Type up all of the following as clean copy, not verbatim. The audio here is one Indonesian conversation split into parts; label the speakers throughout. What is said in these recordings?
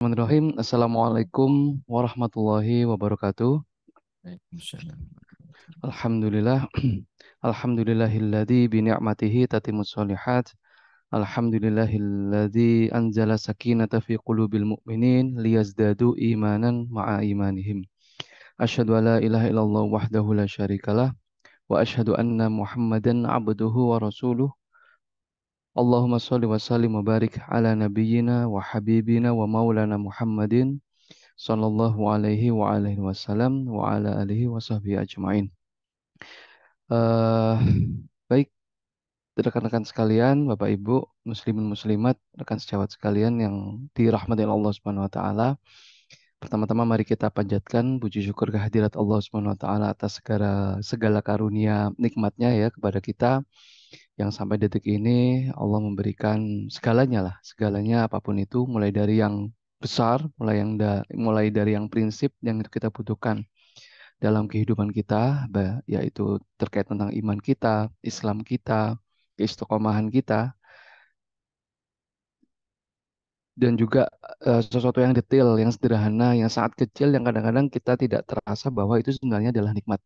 Speaker 1: Bismillahirrahmanirrahim. Assalamualaikum warahmatullahi wabarakatuh.
Speaker 2: Waalaikumsalam.
Speaker 1: Alhamdulillah. Alhamdulillahilladzi bi ni'matihi tatimmus shalihat. Alhamdulillahilladzi anzala sakinata fi qulubil mu'minin liyazdadu imanan ma'a imanihim. Asyhadu an la ilaha illallah wahdahu la syarikalah wa asyhadu anna Muhammadan abduhu wa rasuluh. Allahumma shalli wa sallim wa barik ala nabiyyina wa habibina wa maulana Muhammadin sallallahu alaihi wa alihi wasallam wa ala alihi wa sahbihi ajmain. Eh, baik, rekan-rekan sekalian, Bapak Ibu, muslimin muslimat, rekan sejawat sekalian yang dirahmati oleh Allah Subhanahu wa taala. Pertama-tama mari kita panjatkan puji syukur kehadirat Allah Subhanahu wa taala atas segala segala karunia nikmatnya ya kepada kita yang sampai detik ini Allah memberikan segalanya lah, segalanya apapun itu mulai dari yang besar, mulai dari yang prinsip yang kita butuhkan dalam kehidupan kita, yaitu terkait tentang iman kita, Islam kita, keistiqomahan kita, dan juga sesuatu yang detail, yang sederhana, yang sangat kecil, yang kadang-kadang kita tidak terasa bahwa itu sebenarnya adalah nikmat.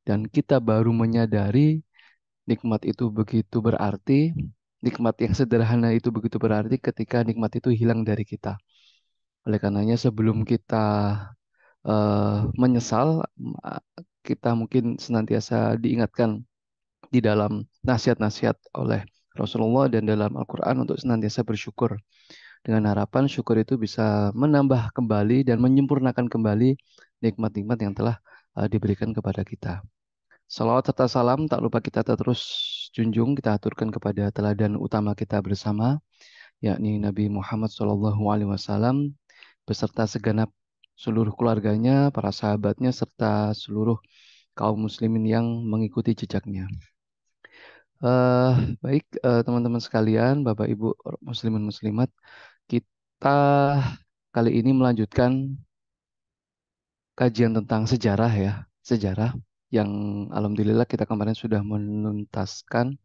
Speaker 1: Dan kita baru menyadari nikmat itu begitu berarti, nikmat yang sederhana itu begitu berarti ketika nikmat itu hilang dari kita. Oleh karenanya sebelum kita menyesal, kita mungkin senantiasa diingatkan di dalam nasihat-nasihat oleh Rasulullah dan dalam Al-Quran untuk senantiasa bersyukur dengan harapan syukur itu bisa menambah kembali dan menyempurnakan kembali nikmat-nikmat yang telah diberikan kepada kita. Salawat serta salam tak lupa kita terus junjung, kita aturkan kepada teladan utama kita bersama, yakni Nabi Muhammad SAW beserta segenap seluruh keluarganya, para sahabatnya, serta seluruh kaum muslimin yang mengikuti jejaknya. Eh, baik, teman-teman sekalian, Bapak Ibu muslimin muslimat, kita kali ini melanjutkan kajian tentang sejarah ya, sejarah yang alhamdulillah kita kemarin sudah menuntaskan.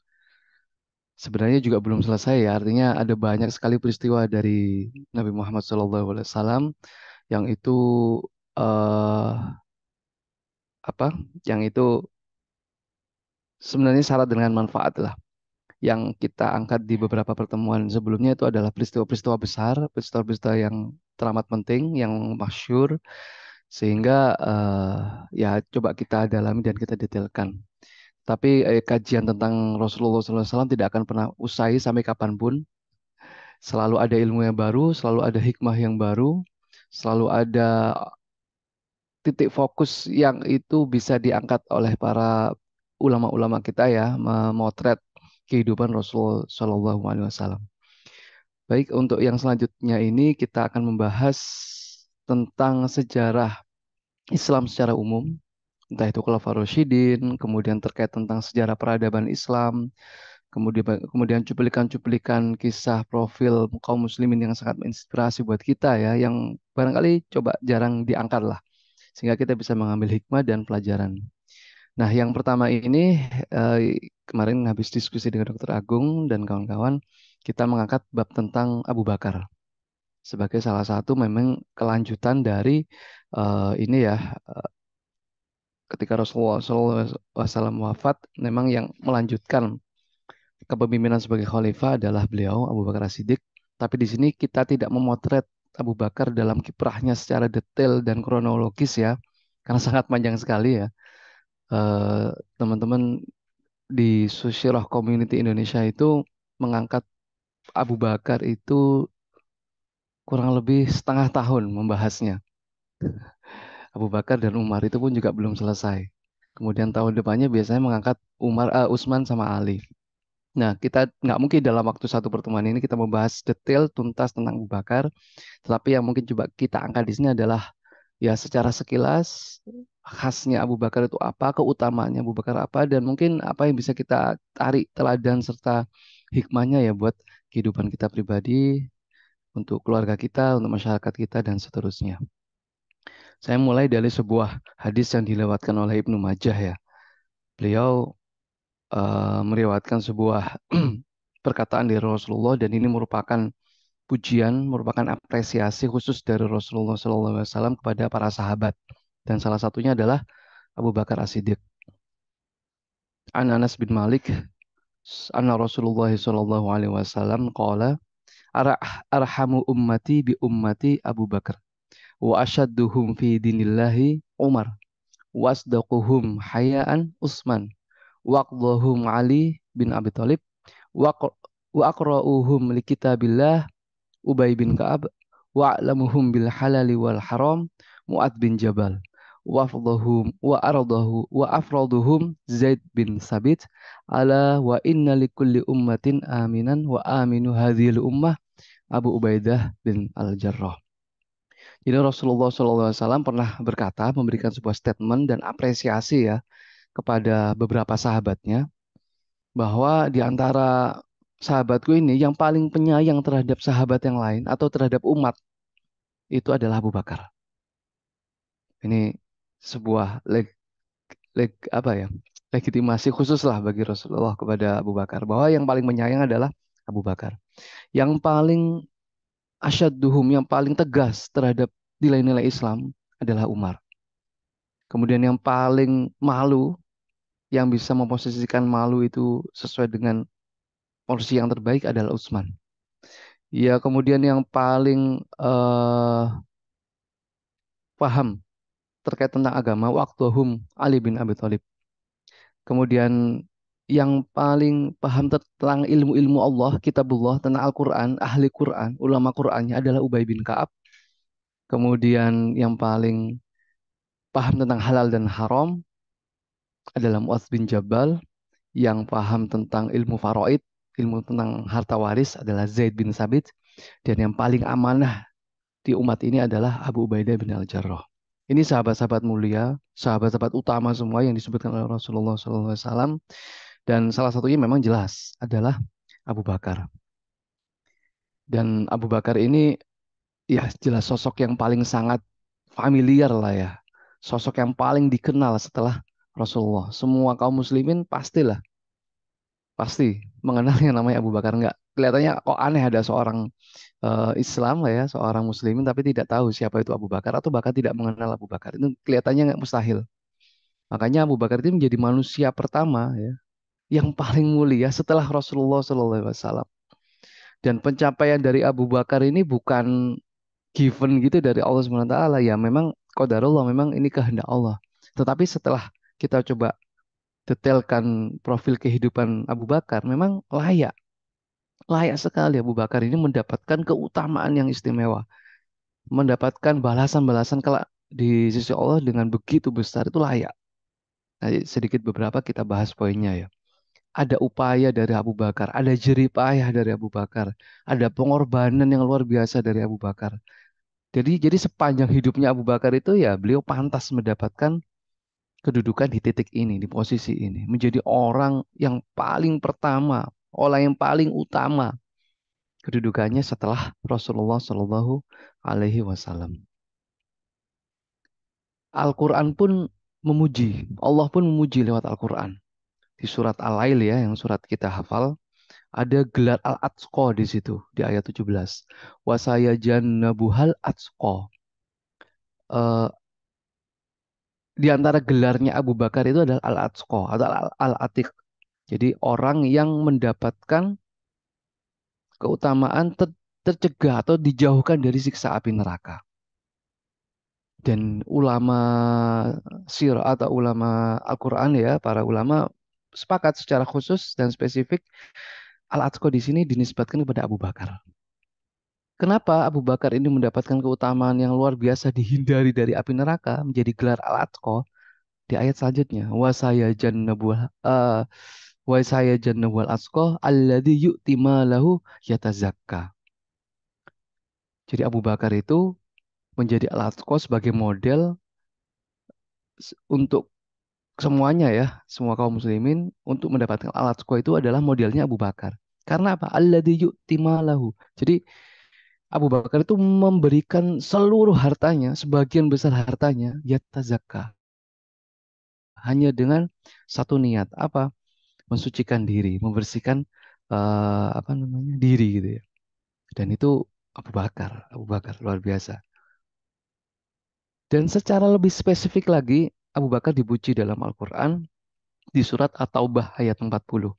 Speaker 1: Sebenarnya juga belum selesai ya, artinya ada banyak sekali peristiwa dari Nabi Muhammad SAW yang itu eh, apa? Yang itu sebenarnya syarat dengan manfaat lah. Yang kita angkat di beberapa pertemuan sebelumnya itu adalah peristiwa-peristiwa besar, peristiwa-peristiwa yang teramat penting, yang masyhur, sehingga ya coba kita dalami dan kita detailkan. Tapi kajian tentang Rasulullah SAW tidak akan pernah usai sampai kapanpun. Selalu ada ilmu yang baru, selalu ada hikmah yang baru, selalu ada titik fokus yang itu bisa diangkat oleh para ulama-ulama kita ya, memotret kehidupan Rasul Shallallahu Alaihi Wasallam. Baik, untuk yang selanjutnya ini kita akan membahas tentang sejarah Islam secara umum, entah itu Khulafaur Rasyidin, kemudian terkait tentang sejarah peradaban Islam, kemudian cuplikan-cuplikan kisah profil kaum muslimin yang sangat menginspirasi buat kita ya, yang barangkali coba jarang diangkat lah, sehingga kita bisa mengambil hikmah dan pelajaran. Nah, yang pertama ini kemarin habis diskusi dengan Dr. Agung dan kawan-kawan, kita mengangkat bab tentang Abu Bakar sebagai salah satu memang kelanjutan dari ini ya, ketika Rasulullah SAW wafat, memang yang melanjutkan kepemimpinan sebagai khalifah adalah beliau Abu Bakar As-Siddiq. Tapi di sini kita tidak memotret Abu Bakar dalam kiprahnya secara detail dan kronologis ya, karena sangat panjang sekali ya. Eh, Teman-teman di Susirah Community Indonesia itu mengangkat Abu Bakar itu kurang lebih setengah tahun membahasnya. Abu Bakar dan Umar itu pun juga belum selesai. Kemudian tahun depannya biasanya mengangkat Utsman sama Ali. Nah, kita nggak mungkin dalam waktu satu pertemuan ini kita membahas detail tuntas tentang Abu Bakar, tetapi yang mungkin coba kita angkat di sini adalah ya secara sekilas khasnya Abu Bakar itu apa, keutamaannya Abu Bakar apa, dan mungkin apa yang bisa kita tarik teladan serta hikmahnya ya buat kehidupan kita pribadi, untuk keluarga kita, untuk masyarakat kita, dan seterusnya. Saya mulai dari sebuah hadis yang dilewatkan oleh Ibnu Majah ya. Beliau meriwayatkan sebuah perkataan dari Rasulullah dan ini merupakan pujian, merupakan apresiasi khusus dari Rasulullah SAW kepada para sahabat. Dan salah satunya adalah Abu Bakar As-Siddiq. An Anas bin Malik, anna Rasulullah sallallahu alaihi wasallam qala arhamu ummati bi ummati Abu Bakar wa ashadduhum fi dinillahi Umar wa asdaquhum hayaan Utsman wa aqdahum Ali bin Abi Thalib wa aqra'uhum li kitabillah Ubay bin Ka'ab wa a'lamuhum bil halali wal haram Mu'ad bin Jabal wa afraduhum Zaid bin Sabit ala wa inna likulli ummatin aminan wa aminu hadhil ummah Abu Ubaidah bin Al-Jarrah. Jadi Rasulullah SAW pernah berkata, memberikan sebuah statement dan apresiasi ya kepada beberapa sahabatnya, bahwa di antara sahabatku ini yang paling penyayang terhadap sahabat yang lain atau terhadap umat itu adalah Abu Bakar. Ini sebuah apa ya, legitimasi khusus lah bagi Rasulullah kepada Abu Bakar, bahwa yang paling menyayang adalah Abu Bakar. Yang paling asyadduhum, yang paling tegas terhadap nilai-nilai Islam adalah Umar. Kemudian yang paling malu, yang bisa memposisikan malu itu sesuai dengan porsi yang terbaik adalah Utsman. Ya, kemudian yang paling paham terkait tentang agama, waqtuhum Ali bin Abi Thalib. Kemudian yang paling paham tentang ilmu-ilmu Allah, kitabullah, tentang Al-Quran, ahli Quran, ulama Qurannya adalah Ubay bin Ka'ab. Kemudian yang paling paham tentang halal dan haram adalah Mu'adz bin Jabal. Yang paham tentang ilmu faraid, ilmu tentang harta waris adalah Zaid bin Sabit. Dan yang paling amanah di umat ini adalah Abu Ubaidah bin Al-Jarrah. Ini sahabat-sahabat mulia, sahabat-sahabat utama semua yang disebutkan oleh Rasulullah SAW. Dan salah satunya memang jelas adalah Abu Bakar. Dan Abu Bakar ini ya jelas sosok yang paling sangat familiar lah ya. Sosok yang paling dikenal setelah Rasulullah. Semua kaum muslimin pasti mengenal yang namanya Abu Bakar. Enggak, kelihatannya kok aneh ada seorang Islam lah ya, seorang muslimin tapi tidak tahu siapa itu Abu Bakar atau bahkan tidak mengenal Abu Bakar. Itu kelihatannya nggak mustahil. Makanya Abu Bakar itu menjadi manusia pertama ya yang paling mulia setelah Rasulullah SAW. Dan pencapaian dari Abu Bakar ini bukan given gitu dari Allah Subhanahu Wa Taala, ya memang qadarullah, memang ini kehendak Allah. Tetapi setelah kita coba detailkan profil kehidupan Abu Bakar, memang layak sekali Abu Bakar ini mendapatkan keutamaan yang istimewa, mendapatkan balasan-balasan kelak di sisi Allah dengan begitu besar, itu layak. Nah, sedikit beberapa kita bahas poinnya ya. Ada upaya dari Abu Bakar, ada jerih payah dari Abu Bakar, ada pengorbanan yang luar biasa dari Abu Bakar. Jadi sepanjang hidupnya Abu Bakar itu ya beliau pantas mendapatkan kedudukan di titik ini, di posisi ini, menjadi orang yang paling pertama, orang yang paling utama kedudukannya setelah Rasulullah Shallallahu Alaihi Wasallam. Al-Quran pun memuji, Allah pun memuji lewat Al-Quran. Di surat Al-Lail ya, yang surat kita hafal, ada gelar Al-Atqa di situ, di ayat 17. Wasaya jannabuhal atqa. Eh, di antara gelarnya Abu Bakar itu adalah Al-Atqa atau Al-Atiq. Jadi orang yang mendapatkan keutamaan tercegah atau dijauhkan dari siksa api neraka. Dan ulama sirah atau ulama Al-Quran ya, para ulama sepakat secara khusus dan spesifik Al-Atqa di sini dinisbatkan kepada Abu Bakar. Kenapa Abu Bakar ini mendapatkan keutamaan yang luar biasa dihindari dari api neraka menjadi gelar Al-Atqa di ayat selanjutnya. Wa saya jannabul atqa alladzi yu'ti malahu yatazakka. Jadi Abu Bakar itu menjadi Al-Atqa sebagai model untuk semuanya ya, semua kaum muslimin untuk mendapatkan Al-Atqa itu adalah modelnya Abu Bakar. Karena apa? Alladzi yu'ti malahu. Jadi Abu Bakar itu memberikan seluruh hartanya, sebagian besar hartanya, yatazakka. Hanya dengan satu niat, apa? Mensucikan diri, membersihkan apa namanya? Diri gitu ya. Dan itu Abu Bakar luar biasa. Dan secara lebih spesifik lagi, Abu Bakar dipuji dalam Al-Quran di surat At-Taubah ayat 40.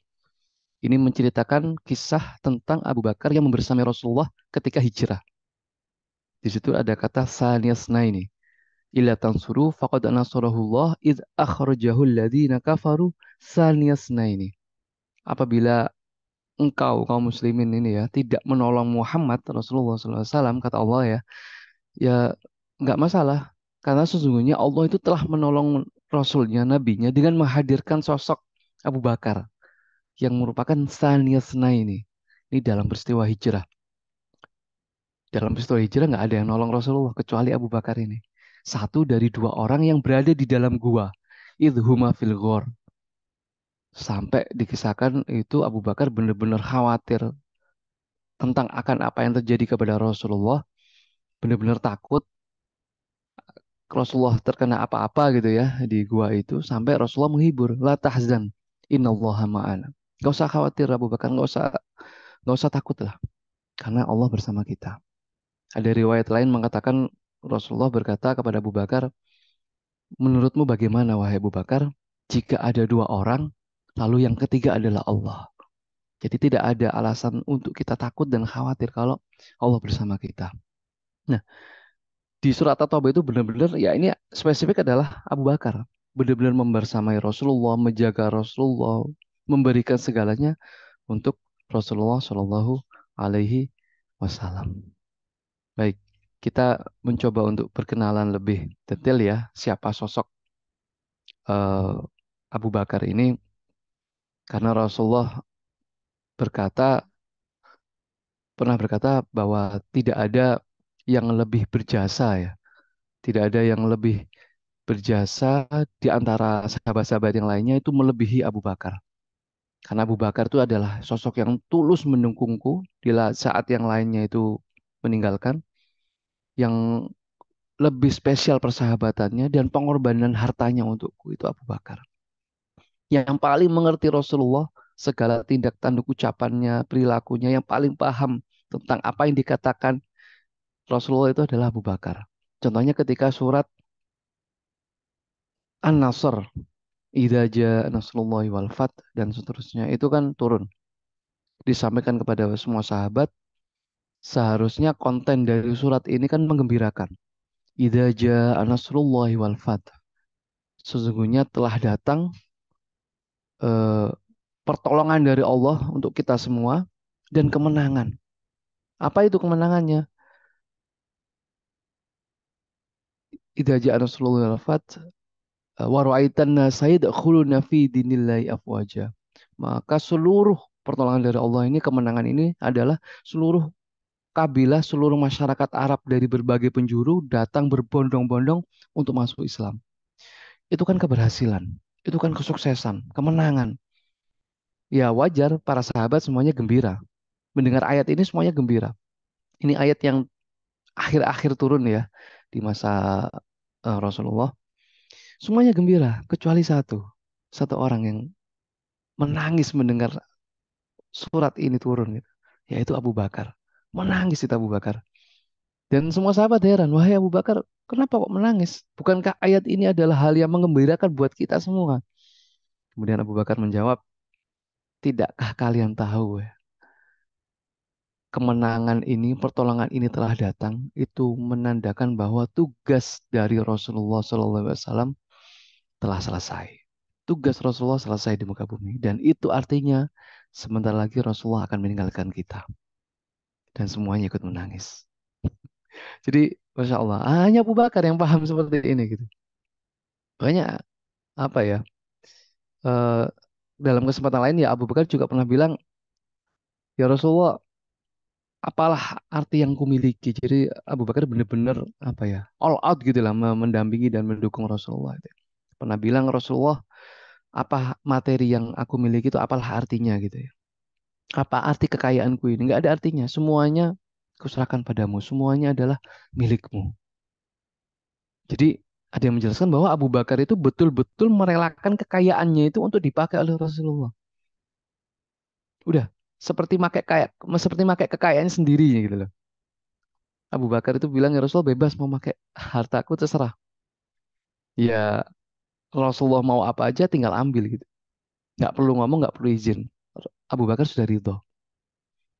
Speaker 1: Ini menceritakan kisah tentang Abu Bakar yang membersamai Rasulullah ketika hijrah. Di situ ada kata saniyasna ini. Illa tansuru faqad nasarahullah id akhrajahu alladhina kafaru saniyasna ini. Apabila engkau kaum muslimin ini ya tidak menolong Muhammad Rasulullah SAW kata Allah ya, ya nggak masalah karena sesungguhnya Allah itu telah menolong Rasulnya, Nabinya dengan menghadirkan sosok Abu Bakar yang merupakan saniyasna ini. Ini dalam peristiwa hijrah. Dalam peristiwa hijrah nggak ada yang nolong Rasulullah kecuali Abu Bakar ini. Satu dari dua orang yang berada di dalam gua. Idhuma fil ghor. Sampai dikisahkan itu Abu Bakar benar-benar khawatir tentang akan apa yang terjadi kepada Rasulullah. Benar-benar takut Rasulullah terkena apa-apa gitu ya di gua itu. Sampai Rasulullah menghibur. La tahzan. Innallaha ma'ana. Gak usah khawatir Abu Bakar. Gak usah takut lah. Karena Allah bersama kita. Ada riwayat lain mengatakan Rasulullah berkata kepada Abu Bakar, menurutmu bagaimana wahai Abu Bakar jika ada dua orang lalu yang ketiga adalah Allah. Jadi tidak ada alasan untuk kita takut dan khawatir kalau Allah bersama kita. Nah, di surat At-Taubah itu benar-benar ya ini spesifik adalah Abu Bakar. Benar-benar membersamai Rasulullah, menjaga Rasulullah, memberikan segalanya untuk Rasulullah Shallallahu Alaihi Wasallam. Baik, kita mencoba untuk perkenalan lebih detail ya siapa sosok eh, Abu Bakar ini karena Rasulullah berkata pernah berkata bahwa tidak ada yang lebih berjasa ya, tidak ada yang lebih berjasa di antara sahabat-sahabat yang lainnya itu melebihi Abu Bakar. Karena Abu Bakar itu adalah sosok yang tulus mendukungku di saat yang lainnya itu meninggalkan, yang lebih spesial persahabatannya dan pengorbanan hartanya untukku itu Abu Bakar. Yang paling mengerti Rasulullah, segala tindak tanduk ucapannya, perilakunya, yang paling paham tentang apa yang dikatakan Rasulullah itu adalah Abu Bakar. Contohnya ketika surat An-Nasr, Idza jaa nasrullahi wal fath dan seterusnya itu kan turun disampaikan kepada semua sahabat. Seharusnya konten dari surat ini kan menggembirakan. Idza jaa nasrullahi wal fath. Sesungguhnya telah datang eh, pertolongan dari Allah untuk kita semua dan kemenangan. Apa itu kemenangannya? Idza jaa nasrullahi wal fath wa ra'aitan nasa yadkhuluna fi dinillahi afwaja. Maka seluruh pertolongan dari Allah ini, kemenangan ini adalah seluruh kabilah, seluruh masyarakat Arab dari berbagai penjuru datang berbondong-bondong untuk masuk Islam. Itu kan keberhasilan, itu kan kesuksesan, kemenangan. Ya wajar para sahabat semuanya gembira. Mendengar ayat ini semuanya gembira. Ini ayat yang akhir-akhir turun ya di masa Rasulullah. Semuanya gembira, kecuali satu. Satu orang yang menangis mendengar surat ini turun gitu. Yaitu Abu Bakar. Menangis itu Abu Bakar. Dan semua sahabat heran, wahai Abu Bakar, kenapa kok menangis? Bukankah ayat ini adalah hal yang menggembirakan buat kita semua? Kemudian Abu Bakar menjawab, tidakkah kalian tahu ya, kemenangan ini, pertolongan ini telah datang, itu menandakan bahwa tugas dari Rasulullah SAW telah selesai. Tugas Rasulullah selesai di muka bumi. Dan itu artinya sebentar lagi Rasulullah akan meninggalkan kita. Dan semuanya ikut menangis. Jadi, Masya Allah, hanya Abu Bakar yang paham seperti ini gitu. Banyak apa ya? eh, Dalam kesempatan lain ya Abu Bakar juga pernah bilang, ya Rasulullah, apalah arti yang kumiliki. Jadi Abu Bakar benar-benar apa ya, all out gitu lah mendampingi dan mendukung Rasulullah. Gitu. Pernah bilang Rasulullah, apa materi yang aku miliki itu apalah artinya gitu ya. Apa arti kekayaanku ini? Nggak ada artinya. Semuanya kuserahkan padamu. Semuanya adalah milikmu. Jadi ada yang menjelaskan bahwa Abu Bakar itu betul-betul merelakan kekayaannya itu untuk dipakai oleh Rasulullah. Udah seperti pakai kayak seperti pakai kekayaannya sendiri gitu loh. Abu Bakar itu bilang, ya Rasul bebas mau pakai hartaku terserah. Ya Rasulullah mau apa aja tinggal ambil gitu. Nggak perlu ngomong, nggak perlu izin. Abu Bakar sudah ridho.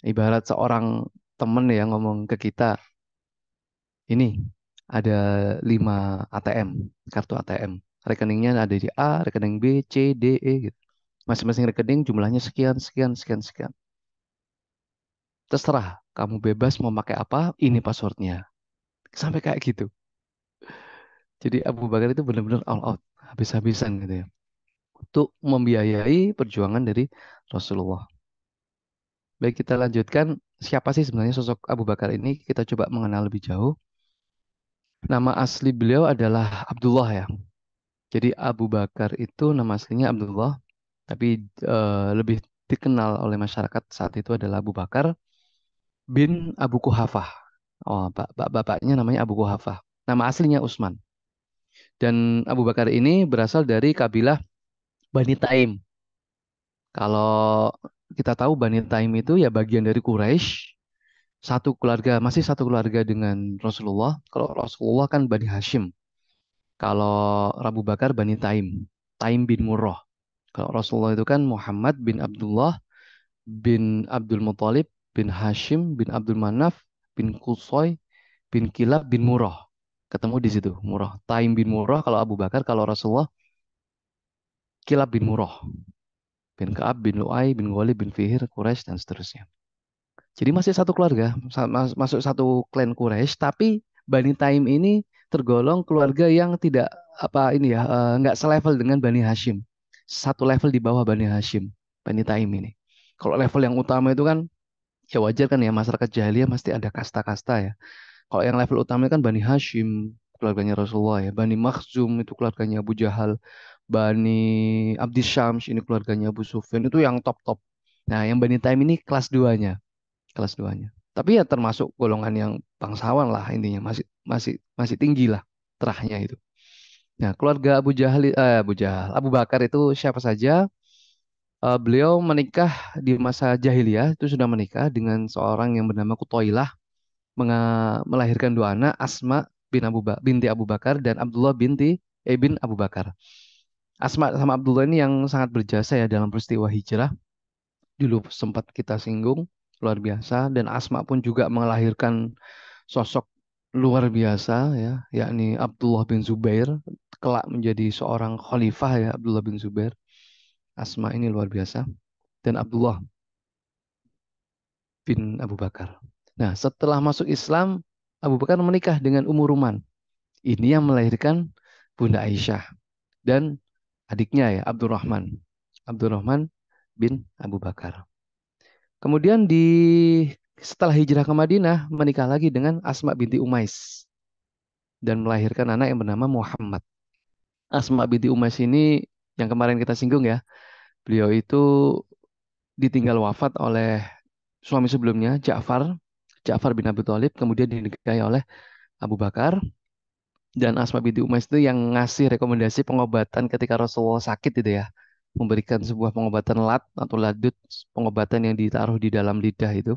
Speaker 1: Ibarat seorang temen ya ngomong ke kita, ini ada 5 ATM, kartu ATM. Rekeningnya ada di A, rekening B, C, D, E gitu. Masing-masing rekening jumlahnya sekian, sekian, sekian, sekian. Terserah, kamu bebas mau pakai apa, ini passwordnya. Sampai kayak gitu. Jadi Abu Bakar itu benar-benar all out, habis-habisan gitu ya. Untuk membiayai perjuangan dari Rasulullah. Baik, kita lanjutkan. Siapa sih sebenarnya sosok Abu Bakar ini? Kita coba mengenal lebih jauh. Nama asli beliau adalah Abdullah ya. Jadi Abu Bakar itu nama aslinya Abdullah, tapi lebih dikenal oleh masyarakat saat itu adalah Abu Bakar bin Abu Kuhafah. Oh, bapaknya namanya Abu Kuhafah. Nama aslinya Utsman. Dan Abu Bakar ini berasal dari kabilah Bani Taim. Kalau kita tahu Bani Taim itu ya bagian dari Quraisy, satu keluarga, masih satu keluarga dengan Rasulullah. Kalau Rasulullah kan Bani Hashim. Kalau Abu Bakar Bani Taim, Taim bin Murrah. Kalau Rasulullah itu kan Muhammad bin Abdullah bin Abdul Muthalib bin Hashim bin Abdul Manaf bin Qusay bin Kilab bin Murrah. Ketemu di situ, Murrah. Taim bin Murrah kalau Abu Bakar, kalau Rasulullah Kilab bin Murrah bin Ka'ab bin Lu'ay bin Ghalib bin Fihir Quraisy dan seterusnya. Jadi masih satu keluarga, masuk satu klan Quraisy, tapi Bani Taim ini tergolong keluarga yang tidak apa ini ya, nggak selevel dengan Bani Hashim. Satu level di bawah Bani Hashim, Bani Taim ini. Kalau level yang utama itu kan ya wajar kan ya, masyarakat jahiliyah pasti ada kasta-kasta ya. Kalau yang level utama kan Bani Hashim, keluarganya Rasulullah ya. Bani Makhzum itu keluarganya Abu Jahal. Bani Abdi Syams ini keluarganya Abu Sufyan. Itu yang top-top. Nah, yang Bani Taim ini kelas 2-nya, kelas 2-nya. Tapi ya termasuk golongan yang bangsawan lah intinya, masih masih masih tinggi lah terahnya itu. Nah, keluarga Abu Jahal, Abu Bakar itu siapa saja? Beliau menikah di masa jahiliyah, itu sudah menikah dengan seorang yang bernama Kutoilah, melahirkan dua anak, Asma binti Abu Bakar dan Abdullah bin Abu Bakar. Asma sama Abdullah ini yang sangat berjasa ya dalam peristiwa hijrah. Dulu sempat kita singgung, luar biasa. Dan Asma pun juga melahirkan sosok luar biasa ya, yakni Abdullah bin Zubair, kelak menjadi seorang khalifah ya, Abdullah bin Zubair. Asma ini luar biasa. Dan Abdullah bin Abu Bakar. Nah, setelah masuk Islam, Abu Bakar menikah dengan Ummu Ruman. Ini yang melahirkan Bunda Aisyah dan adiknya ya Abdurrahman. Abdurrahman bin Abu Bakar. Kemudian setelah hijrah ke Madinah menikah lagi dengan Asma binti Umais dan melahirkan anak yang bernama Muhammad. Asma binti Umais ini yang kemarin kita singgung ya. Beliau itu ditinggal wafat oleh suami sebelumnya Ja'far bin Abi Thalib, kemudian dinikahi oleh Abu Bakar. Dan Asma binti Umais itu yang ngasih rekomendasi pengobatan ketika Rasulullah sakit itu ya. Memberikan sebuah pengobatan lat atau ladut, pengobatan yang ditaruh di dalam lidah itu,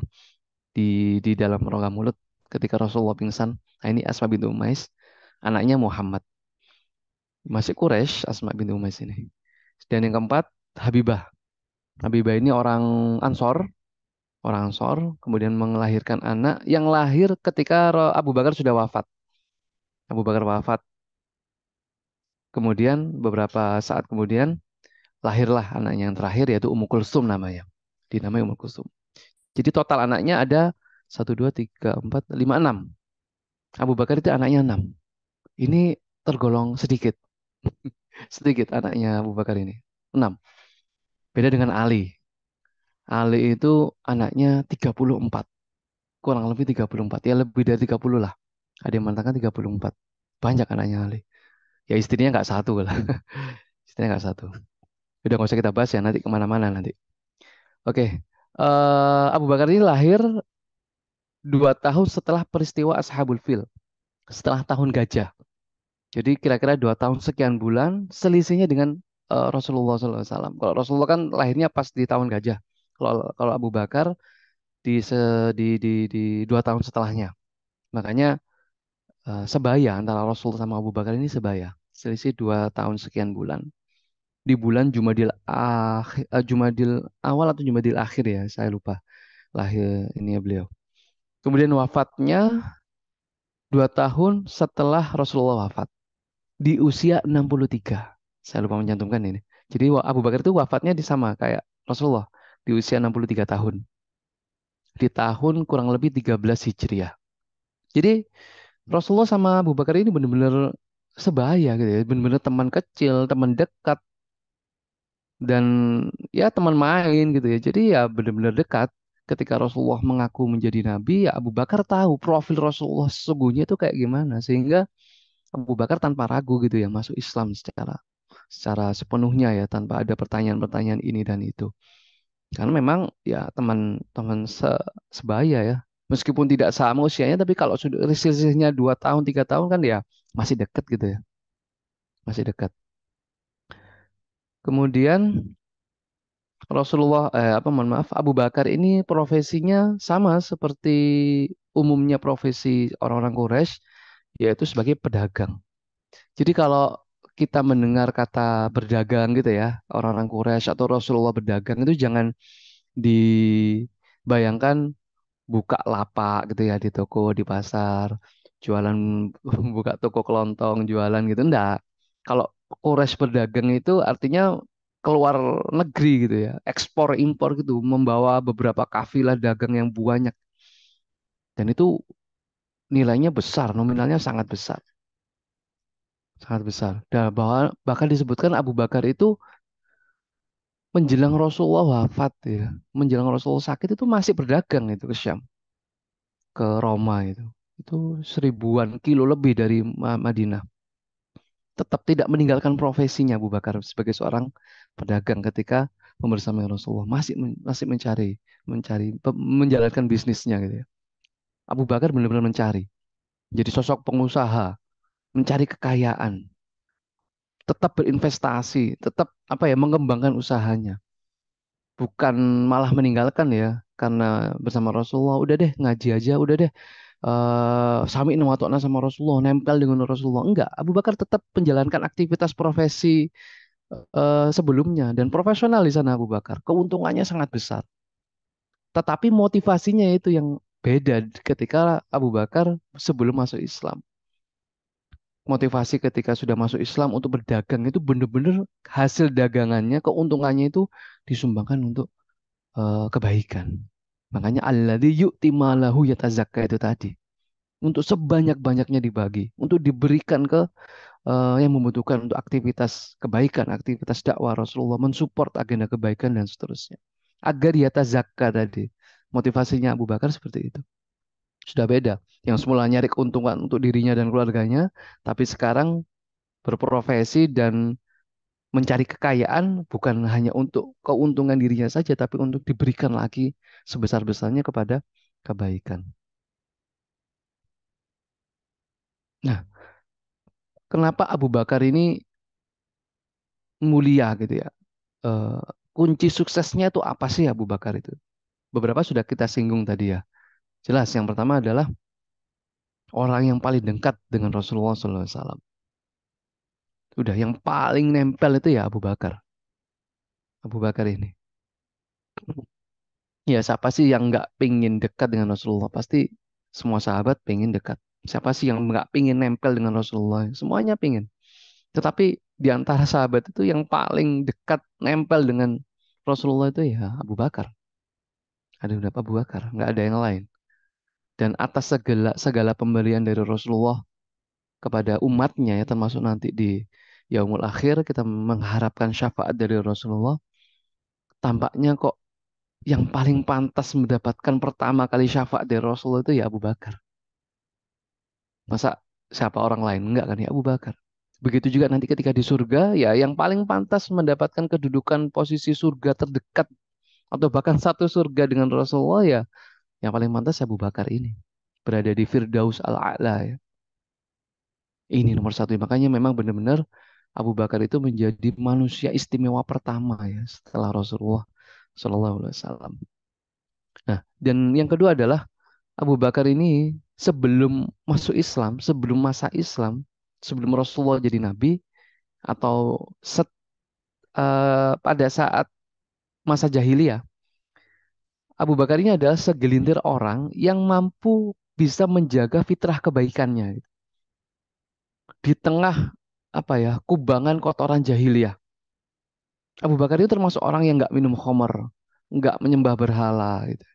Speaker 1: di dalam rongga mulut ketika Rasulullah pingsan. Nah, ini Asma binti Umais, anaknya Muhammad. Masih Quraisy Asma binti Umais ini. Dan yang keempat, Habibah. Habibah ini orang Ansor, kemudian melahirkan anak yang lahir ketika Abu Bakar sudah wafat. Abu Bakar wafat. Kemudian beberapa saat kemudian lahirlah anaknya yang terakhir yaitu Ummu Kulsum namanya. Dinamai Ummu Kulsum. Jadi total anaknya ada satu, dua, tiga, empat, lima, enam. Abu Bakar itu anaknya enam. Ini tergolong sedikit. Sedikit anaknya Abu Bakar ini. Enam. Beda dengan Ali. Ali itu anaknya 34. Kurang lebih 34. Ya lebih dari 30 lah. Ada yang mengatakan 34. Banyak anaknya Ali. Ya istrinya nggak satu lah. Istrinya nggak satu. Udah nggak usah kita bahas ya nanti kemana-mana nanti. Oke. Abu Bakar ini lahir 2 tahun setelah peristiwa Ashabul Fil. Setelah tahun gajah. Jadi kira-kira 2 tahun sekian bulan selisihnya dengan Rasulullah SAW. Kalau Rasulullah kan lahirnya pas di tahun gajah. Kalau kalau Abu Bakar di 2 tahun setelahnya. Makanya sebaya antara Rasul sama Abu Bakar ini sebaya. Selisih 2 tahun sekian bulan. Di bulan Jumadil awal atau Jumadil akhir ya, saya lupa lahir ini ya beliau. Kemudian wafatnya 2 tahun setelah Rasulullah wafat di usia 63. Saya lupa mencantumkan ini. Jadi Abu Bakar itu wafatnya di sama kayak Rasulullah di usia 63 tahun. Di tahun kurang lebih 13 Hijriah. Jadi Rasulullah sama Abu Bakar ini benar-benar sebaya gitu ya, benar-benar teman kecil, teman dekat dan ya teman main gitu ya. Jadi ya benar-benar dekat. Ketika Rasulullah mengaku menjadi nabi, ya Abu Bakar tahu profil Rasulullah sesungguhnya itu kayak gimana sehingga Abu Bakar tanpa ragu gitu ya masuk Islam secara secara sepenuhnya ya tanpa ada pertanyaan-pertanyaan ini dan itu. Karena memang ya teman-teman sebaya ya. Meskipun tidak sama usianya, tapi kalau sudah selisihnya 2 tahun, 3 tahun kan ya masih dekat gitu ya, masih dekat. Kemudian mohon maaf, Abu Bakar ini profesinya sama seperti umumnya profesi orang-orang Quraisy, yaitu sebagai pedagang. Jadi kalau kita mendengar kata berdagang gitu ya, orang-orang Quraisy atau Rasulullah berdagang itu jangan dibayangkan buka lapak gitu ya di toko di pasar jualan buka toko kelontong jualan gitu enggak kalau Quraisy berdagang itu artinya keluar negeri gitu ya ekspor impor gitu membawa beberapa kafilah dagang yang banyak dan itu nilainya besar nominalnya sangat besar dan bahkan disebutkan Abu Bakar itu menjelang Rasulullah wafat ya menjelang Rasulullah sakit itu masih berdagang itu ke Syam ke Roma itu 1.000-an kilo lebih dari Madinah tetap tidak meninggalkan profesinya Abu Bakar sebagai seorang pedagang ketika membersamai Rasulullah masih mencari menjalankan bisnisnya gitu ya Abu Bakar benar-benar mencari jadi sosok pengusaha mencari kekayaan tetap berinvestasi tetap apa ya mengembangkan usahanya bukan malah meninggalkan ya karena bersama Rasulullah udah deh ngaji aja udah deh sami'na wa ta'na sama Rasulullah, nempel dengan Rasulullah. Enggak, Abu Bakar tetap menjalankan aktivitas profesi sebelumnya dan profesional di sana Abu Bakar. Keuntungannya sangat besar. Tetapi motivasinya itu yang beda ketika Abu Bakar sebelum masuk Islam. Motivasi ketika sudah masuk Islam untuk berdagang itu benar-benar hasil dagangannya, keuntungannya itu disumbangkan untuk kebaikan. Makanya alladzi yu'ti malahu yatazakka itu tadi. Untuk sebanyak-banyaknya dibagi, untuk diberikan ke yang membutuhkan untuk aktivitas kebaikan, aktivitas dakwah Rasulullah, mensupport agenda kebaikan dan seterusnya. Agar yata zakka tadi. Motivasinya Abu Bakar seperti itu. Sudah beda. Yang semula nyari keuntungan untuk dirinya dan keluarganya, tapi sekarang berprofesi dan mencari kekayaan bukan hanya untuk keuntungan dirinya saja, tapi untuk diberikan lagi sebesar-besarnya kepada kebaikan. Nah, kenapa Abu Bakar ini mulia gitu ya? eh, Kunci suksesnya itu apa sih Abu Bakar itu? Beberapa sudah kita singgung tadi ya. Jelas yang pertama adalah orang yang paling dekat dengan Rasulullah SAW. Udah yang paling nempel itu ya Abu Bakar. Abu Bakar ini. Ya siapa sih yang nggak pingin dekat dengan Rasulullah? Pasti semua sahabat pingin dekat. Siapa sih yang nggak pingin nempel dengan Rasulullah? Semuanya pingin. Tetapi di antara sahabat itu yang paling dekat nempel dengan Rasulullah itu ya Abu Bakar. Ada berapa Abu Bakar? Nggak ada yang lain. Dan atas segala segala pemberian dari Rasulullah kepada umatnya ya termasuk nanti di yaumul akhir kita mengharapkan syafaat dari Rasulullah tampaknya kok yang paling pantas mendapatkan pertama kali syafaat dari Rasulullah itu ya Abu Bakar masa siapa orang lain enggak kan ya Abu Bakar begitu juga nanti ketika di surga ya yang paling pantas mendapatkan kedudukan posisi surga terdekat atau bahkan satu surga dengan Rasulullah ya yang paling pantas ya Abu Bakar ini berada di Firdaus al-A'la ya. Ini nomor satu. Makanya memang benar-benar Abu Bakar itu menjadi manusia istimewa pertama ya setelah Rasulullah Shallallahu Alaihi Wasallam. Nah, dan yang kedua adalah Abu Bakar ini sebelum masuk Islam, sebelum masa Islam, sebelum Rasulullah jadi nabi atau pada saat masa jahiliyah, Abu Bakar ini adalah segelintir orang yang mampu bisa menjaga fitrah kebaikannya gitu. Di tengah apa ya, kubangan kotoran jahiliyah. Abu Bakar itu termasuk orang yang nggak minum khamar, nggak menyembah berhala gitu.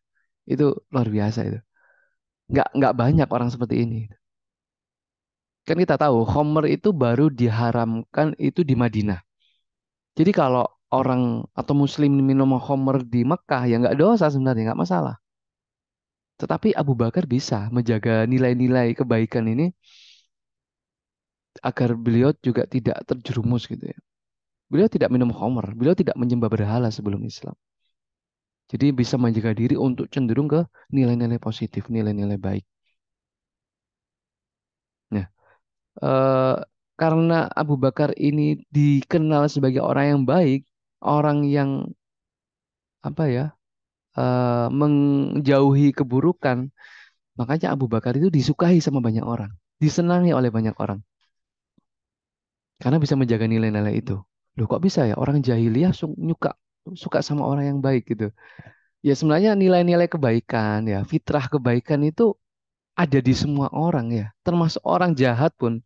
Speaker 1: Itu luar biasa itu. Nggak banyak orang seperti ini. Kan kita tahu khamar itu baru diharamkan itu di Madinah. Jadi kalau orang atau muslim minum khamar di Mekah ya nggak dosa sebenarnya, nggak masalah. Tetapi Abu Bakar bisa menjaga nilai-nilai kebaikan ini agar beliau juga tidak terjerumus gitu ya. Beliau tidak minum khamar, beliau tidak menyembah berhala sebelum Islam. Jadi bisa menjaga diri untuk cenderung ke nilai-nilai positif, nilai-nilai baik. Nah, eh, karena Abu Bakar ini dikenal sebagai orang yang baik, orang yang apa ya, menjauhi keburukan, makanya Abu Bakar itu disukai sama banyak orang, disenangi oleh banyak orang, karena bisa menjaga nilai-nilai itu. Loh kok bisa ya orang jahiliyah suka sama orang yang baik gitu? Ya sebenarnya nilai-nilai kebaikan ya, fitrah kebaikan itu ada di semua orang ya, termasuk orang jahat pun.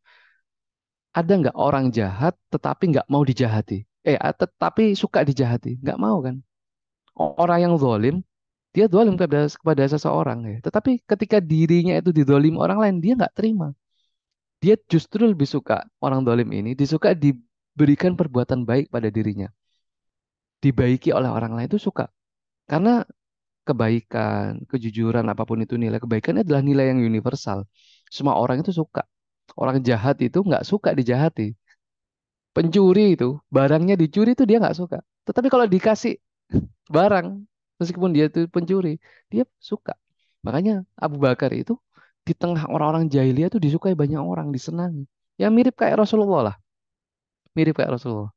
Speaker 1: Ada nggak orang jahat tetapi nggak mau dijahati? Tetapi suka dijahati? Nggak mau kan? Orang yang zalim, dia zalim kepada seseorang ya. Tetapi ketika dirinya itu dizalim orang lain, dia nggak terima. Dia justru lebih suka orang zalim ini, disuka diberikan perbuatan baik pada dirinya. Dibaiki oleh orang lain itu suka. Karena kebaikan, kejujuran, apapun itu nilai kebaikan adalah nilai yang universal. Semua orang itu suka. Orang jahat itu nggak suka dijahati. Pencuri itu, barangnya dicuri itu dia nggak suka. Tetapi kalau dikasih barang, meskipun dia itu pencuri, dia suka. Makanya Abu Bakar itu di tengah orang-orang jahiliyah itu disukai banyak orang, disenangi. Ya mirip kayak Rasulullah lah, mirip kayak Rasulullah.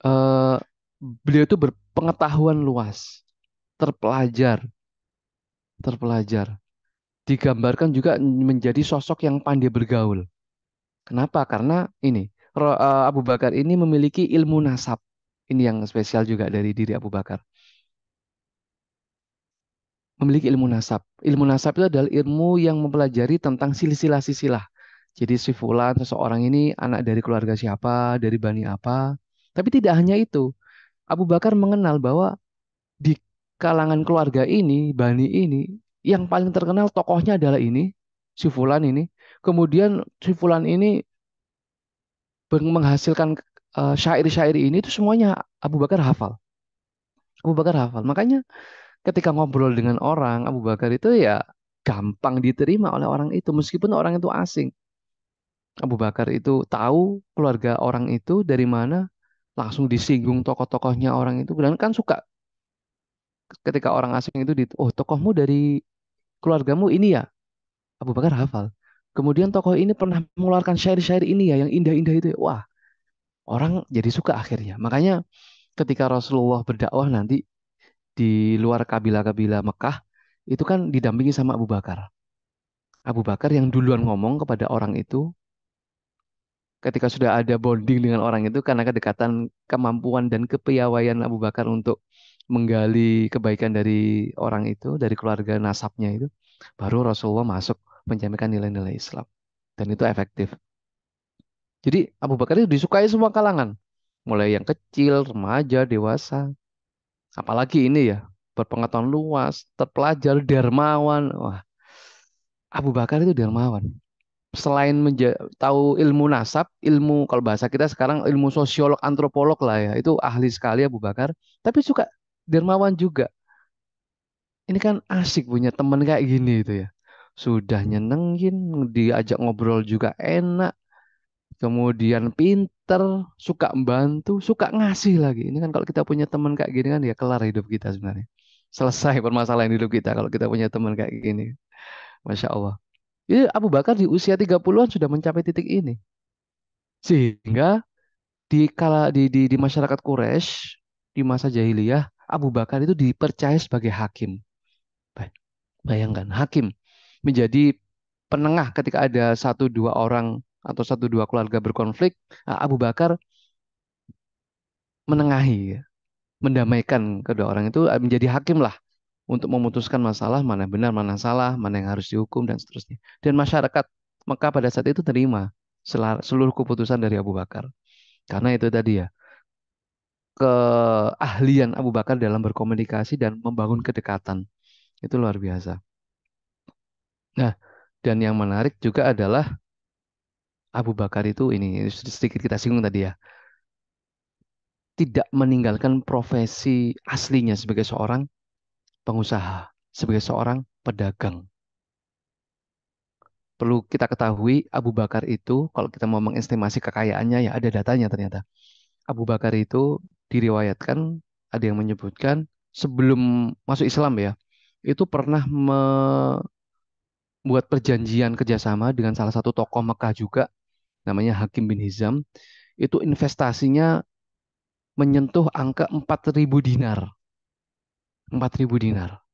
Speaker 1: Eh, Beliau itu berpengetahuan luas, terpelajar, terpelajar. Digambarkan juga menjadi sosok yang pandai bergaul. Kenapa? Karena ini Abu Bakar ini memiliki ilmu nasab. Ini yang spesial juga dari diri Abu Bakar. Memiliki ilmu nasab. Ilmu nasab itu adalah ilmu yang mempelajari tentang silsilah-silsilah. Jadi si fulan seseorang ini anak dari keluarga siapa, dari bani apa. Tapi tidak hanya itu. Abu Bakar mengenal bahwa di kalangan keluarga ini, bani ini, yang paling terkenal tokohnya adalah ini, si fulan ini. Kemudian si fulan ini menghasilkan syair-syair ini itu semuanya Abu Bakar hafal. Abu Bakar hafal. Makanya ketika ngobrol dengan orang, Abu Bakar itu ya gampang diterima oleh orang itu meskipun orang itu asing. Abu Bakar itu tahu keluarga orang itu dari mana, langsung disinggung tokoh-tokohnya orang itu. Dan kan suka ketika orang asing itu oh tokohmu dari keluargamu ini ya, Abu Bakar hafal. Kemudian tokoh ini pernah mengeluarkan syair-syair ini ya, yang indah-indah itu ya. Wah, orang jadi suka akhirnya. Makanya ketika Rasulullah berdakwah nanti di luar kabilah-kabilah Mekah, itu kan didampingi sama Abu Bakar. Abu Bakar yang duluan ngomong kepada orang itu, ketika sudah ada bonding dengan orang itu, karena kedekatan, kemampuan, dan kepiawaian Abu Bakar untuk menggali kebaikan dari orang itu, dari keluarga nasabnya itu, baru Rasulullah masuk menyampaikan nilai-nilai Islam. Dan itu efektif. Jadi Abu Bakar itu disukai semua kalangan. Mulai yang kecil, remaja, dewasa. Apalagi ini ya, berpengetahuan luas, terpelajar, dermawan. Wah, Abu Bakar itu dermawan. Selain tahu ilmu nasab, ilmu kalau bahasa kita sekarang ilmu sosiolog, antropolog lah ya, itu ahli sekali Abu Bakar. Tapi suka dermawan juga. Ini kan asik punya teman kayak gini itu ya. Sudah nyenengin, diajak ngobrol juga enak, kemudian pinter, suka membantu, suka ngasih lagi. Ini kan kalau kita punya teman kayak gini kan ya kelar hidup kita sebenarnya. Selesai permasalahan hidup kita kalau kita punya teman kayak gini. Masya Allah. Ini Abu Bakar di usia 30-an sudah mencapai titik ini. Sehingga di masyarakat Quraisy di masa jahiliyah, Abu Bakar itu dipercaya sebagai hakim. Baik. Bayangkan, hakim menjadi penengah ketika ada satu dua orang atau satu dua keluarga berkonflik. Abu Bakar menengahi, ya, mendamaikan kedua orang itu, menjadi hakim lah untuk memutuskan masalah mana benar, mana salah, mana yang harus dihukum dan seterusnya. Dan masyarakat Mekah pada saat itu terima seluruh keputusan dari Abu Bakar. Karena itu tadi ya, keahlian Abu Bakar dalam berkomunikasi dan membangun kedekatan. Itu luar biasa. Nah, dan yang menarik juga adalah Abu Bakar itu ini sedikit kita singgung tadi ya, tidak meninggalkan profesi aslinya sebagai seorang pengusaha, sebagai seorang pedagang. Perlu kita ketahui, Abu Bakar itu kalau kita mau mengestimasi kekayaannya ya ada datanya ternyata. Abu Bakar itu diriwayatkan, ada yang menyebutkan sebelum masuk Islam ya, itu pernah membuat perjanjian kerjasama dengan salah satu tokoh Mekah juga, namanya Hakim bin Hizam. Itu investasinya menyentuh angka 4.000 dinar. 4.000 dinar.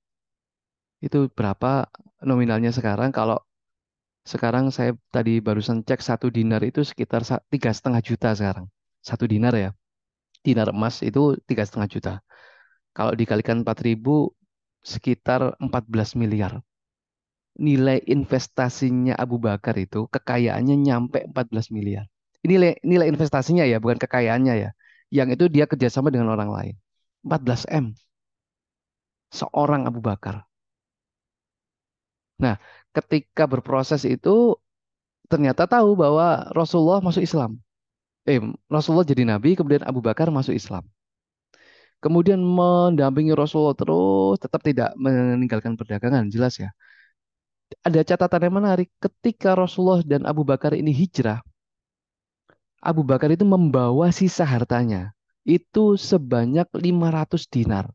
Speaker 1: Itu berapa nominalnya sekarang? Kalau sekarang saya tadi barusan cek, satu dinar itu sekitar 3,5 juta sekarang. Satu dinar ya. Dinar emas itu 3,5 juta. Kalau dikalikan 4.000 sekitar 14 miliar. Nilai investasinya Abu Bakar itu kekayaannya nyampe 14 miliar. Ini nilai investasinya ya, bukan kekayaannya ya. Yang itu dia kerjasama dengan orang lain. 14 M seorang Abu Bakar. Nah, ketika berproses itu ternyata tahu bahwa Rasulullah masuk Islam. Rasulullah jadi nabi, kemudian Abu Bakar masuk Islam. Kemudian mendampingi Rasulullah terus, tetap tidak meninggalkan perdagangan, jelas ya. Ada catatan yang menarik, ketika Rasulullah dan Abu Bakar ini hijrah, Abu Bakar itu membawa sisa hartanya. Itu sebanyak 500 dinar.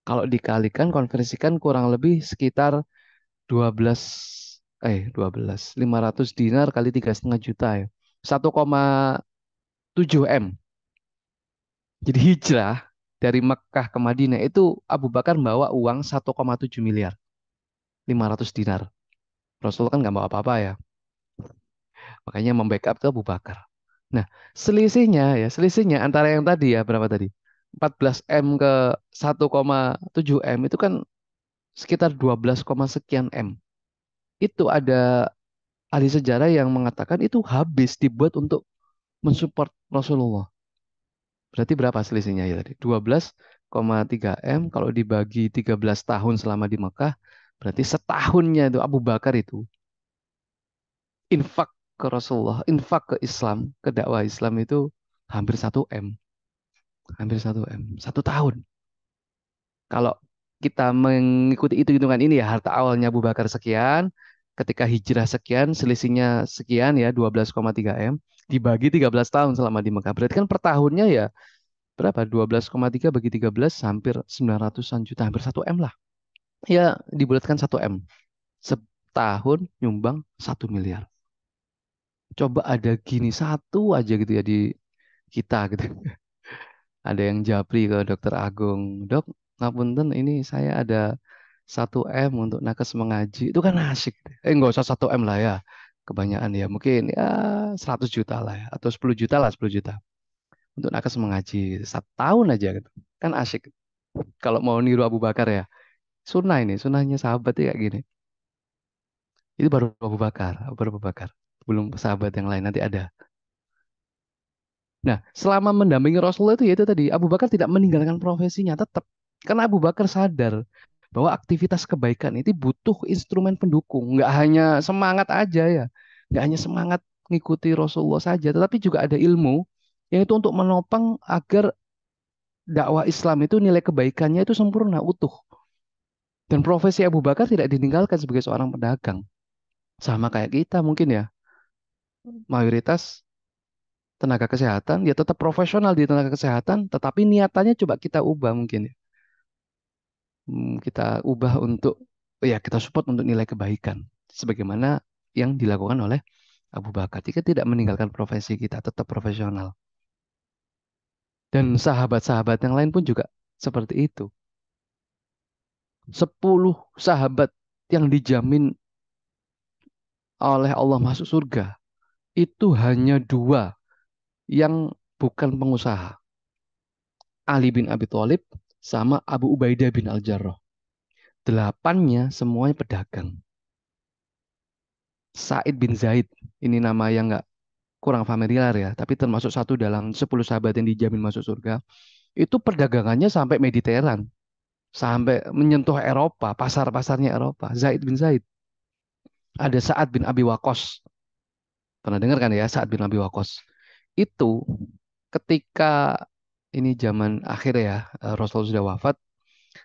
Speaker 1: Kalau dikalikan, konversikan kurang lebih sekitar 12, 500 dinar kali 3,5 juta ya. 1,7 M. Jadi hijrah dari Mekah ke Madinah itu Abu Bakar bawa uang 1,7 miliar, 500 dinar. Rasul kan nggak bawa apa-apa ya. Makanya membackup ke Abu Bakar. Nah, selisihnya antara yang tadi ya, berapa tadi? 14 M ke 1,7 M itu kan sekitar 12, sekian M. Itu ada ahli sejarah yang mengatakan itu habis dibuat untuk mensupport Rasulullah. Berarti berapa selisihnya ya tadi? 12,3 M kalau dibagi 13 tahun selama di Mekah, berarti setahunnya itu Abu Bakar itu infak ke Rasulullah, infak ke Islam, ke dakwah Islam itu hampir 1 M. Hampir 1 M. 1 tahun. Kalau kita mengikuti hitungan ini ya, harta awalnya Abu Bakar sekian, ketika hijrah sekian, selisihnya sekian ya, 12,3 M, dibagi 13 tahun selama di Mekah. Berarti kan per tahunnya ya berapa? 12,3 bagi 13 hampir 900-an juta, hampir 1 M lah. Ya, dibulatkan 1 M. Setahun nyumbang 1 miliar. Coba ada gini satu aja gitu ya di kita gitu. Ada yang japri ke Dokter Agung, Dok, ngapunten ini saya ada 1 M untuk nakes mengaji. Itu kan asik. Nggak usah 1 M lah ya. Kebanyakan ya. Mungkin ya 100 juta lah ya. Atau 10 juta lah, 10 juta. Untuk nakes mengaji. 1 tahun aja gitu. Kan asik. Kalau mau niru Abu Bakar ya. Sunnah ini. Sunnahnya sahabat itu kayak gini. Itu baru Abu Bakar. Baru Abu Bakar. Belum sahabat yang lain. Nanti ada. Nah, selama mendampingi Rasulullah itu ya itu tadi, Abu Bakar tidak meninggalkan profesinya tetap. Karena Abu Bakar sadar bahwa aktivitas kebaikan itu butuh instrumen pendukung. Nggak hanya semangat aja ya. Nggak hanya semangat ngikuti Rasulullah saja, tetapi juga ada ilmu yang itu untuk menopang agar dakwah Islam itu nilai kebaikannya itu sempurna, utuh. Dan profesi Abu Bakar tidak ditinggalkan sebagai seorang pedagang. Sama kayak kita mungkin ya. Mayoritas tenaga kesehatan ya tetap profesional di tenaga kesehatan, tetapi niatannya coba kita ubah mungkin ya. Kita ubah untuk ya kita support untuk nilai kebaikan sebagaimana yang dilakukan oleh Abu Bakar. Kita tidak meninggalkan profesi kita, tetap profesional. Dan sahabat-sahabat yang lain pun juga seperti itu. 10 sahabat yang dijamin oleh Allah masuk surga itu hanya dua yang bukan pengusaha. Ali bin Abi Thalib sama Abu Ubaidah bin Al-Jarrah. Delapannya semuanya pedagang. Said bin Zaid, ini nama yang nggak kurang familiar ya, tapi termasuk satu dalam 10 sahabat yang dijamin masuk surga. Itu perdagangannya sampai Mediteran, sampai menyentuh Eropa, pasar-pasarnya Eropa. Zaid bin Zaid. Ada Sa'ad bin Abi Waqqas. Pernah dengar kan ya Sa'ad bin Abi Waqqas? Itu ketika ini zaman akhir ya, Rasul sudah wafat,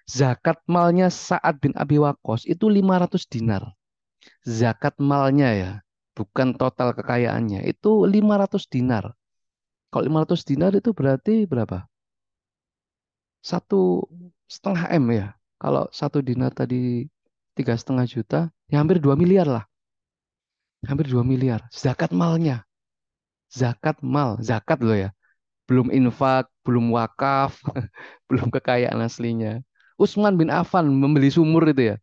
Speaker 1: zakat malnya Sa'ad bin Abi Waqqas itu 500 dinar. Zakat malnya ya, bukan total kekayaannya. Itu 500 dinar. Kalau 500 dinar itu berarti berapa? 1,5 M ya. Kalau 1 dinar tadi 3,5 juta, ya hampir 2 miliar lah. Hampir 2 miliar. Zakat malnya. Zakat mal. Zakat loh ya. Belum infak, belum wakaf, belum kekayaan aslinya. Utsman bin Affan membeli sumur itu ya.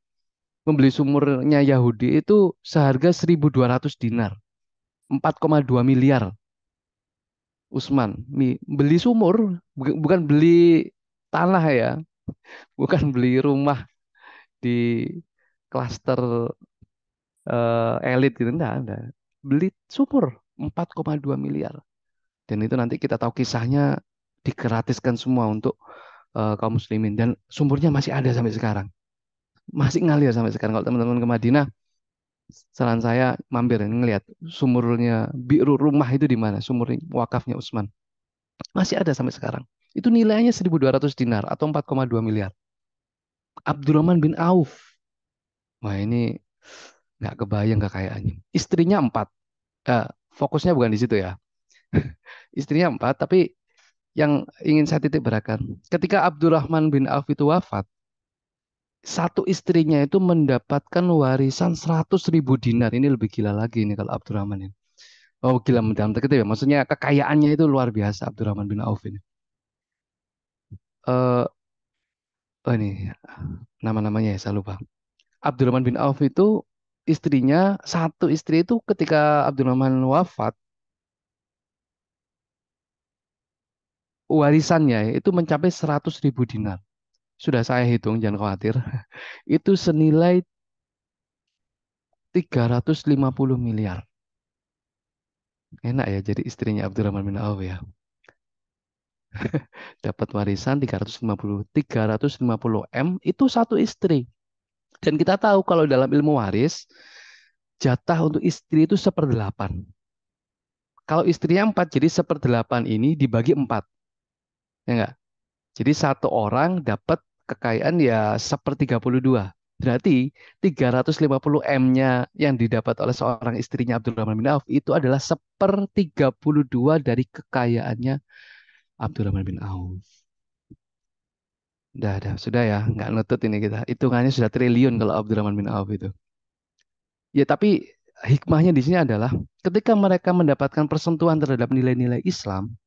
Speaker 1: Membeli sumurnya Yahudi itu seharga 1.200 dinar. 4,2 miliar. Utsman beli sumur, bukan beli tanah ya, bukan beli rumah di klaster elit gitu, enggak. Beli sumur 4,2 miliar. Dan itu nanti kita tahu kisahnya digratiskan semua untuk kaum muslimin dan sumurnya masih ada sampai sekarang. Masih ngalir sampai sekarang. Kalau teman-teman ke Madinah, saran saya mampir ngelihat sumurnya biru rumah itu di mana, sumur wakafnya Utsman. Masih ada sampai sekarang. Itu nilainya 1.200 dinar atau 4,2 miliar. Abdurrahman bin Auf. Wah ini nggak kebayang kekayaannya. Istrinya 4. Eh, fokusnya bukan di situ ya. Istrinya 4, tapi yang ingin saya titik beratkan. Ketika Abdurrahman bin Auf itu wafat, satu istrinya itu mendapatkan warisan 100.000 dinar. Ini lebih gila lagi ini kalau Abdurrahman ini. Oh gila dalam tanda kutip ya. Maksudnya kekayaannya itu luar biasa Abdurrahman bin Auf ini. Eh, oh ini nama-namanya ya saya lupa. Abdurrahman bin Auf itu istrinya, satu istri itu ketika Abdurrahman wafat, warisannya itu mencapai 100.000 dinar. Sudah saya hitung, jangan khawatir. Itu senilai 350 miliar. Enak ya jadi istrinya Abdurrahman bin Auf ya. Dapat warisan 350 M itu satu istri. Dan kita tahu kalau dalam ilmu waris, jatah untuk istri itu 1/8. Kalau istrinya 4, jadi 1/8 ini dibagi 4. Ya enggak? Jadi satu orang dapat kekayaan ya 1/32. Berarti 350 M-nya yang didapat oleh seorang istrinya Abdurrahman bin Auf itu adalah 1/32 dari kekayaannya Abdurrahman bin Auf. Sudah ya, nggak nutut ini kita. Hitungannya sudah triliun kalau Abdurrahman bin Auf itu. Ya tapi hikmahnya di sini adalah ketika mereka mendapatkan persentuhan terhadap nilai-nilai Islam,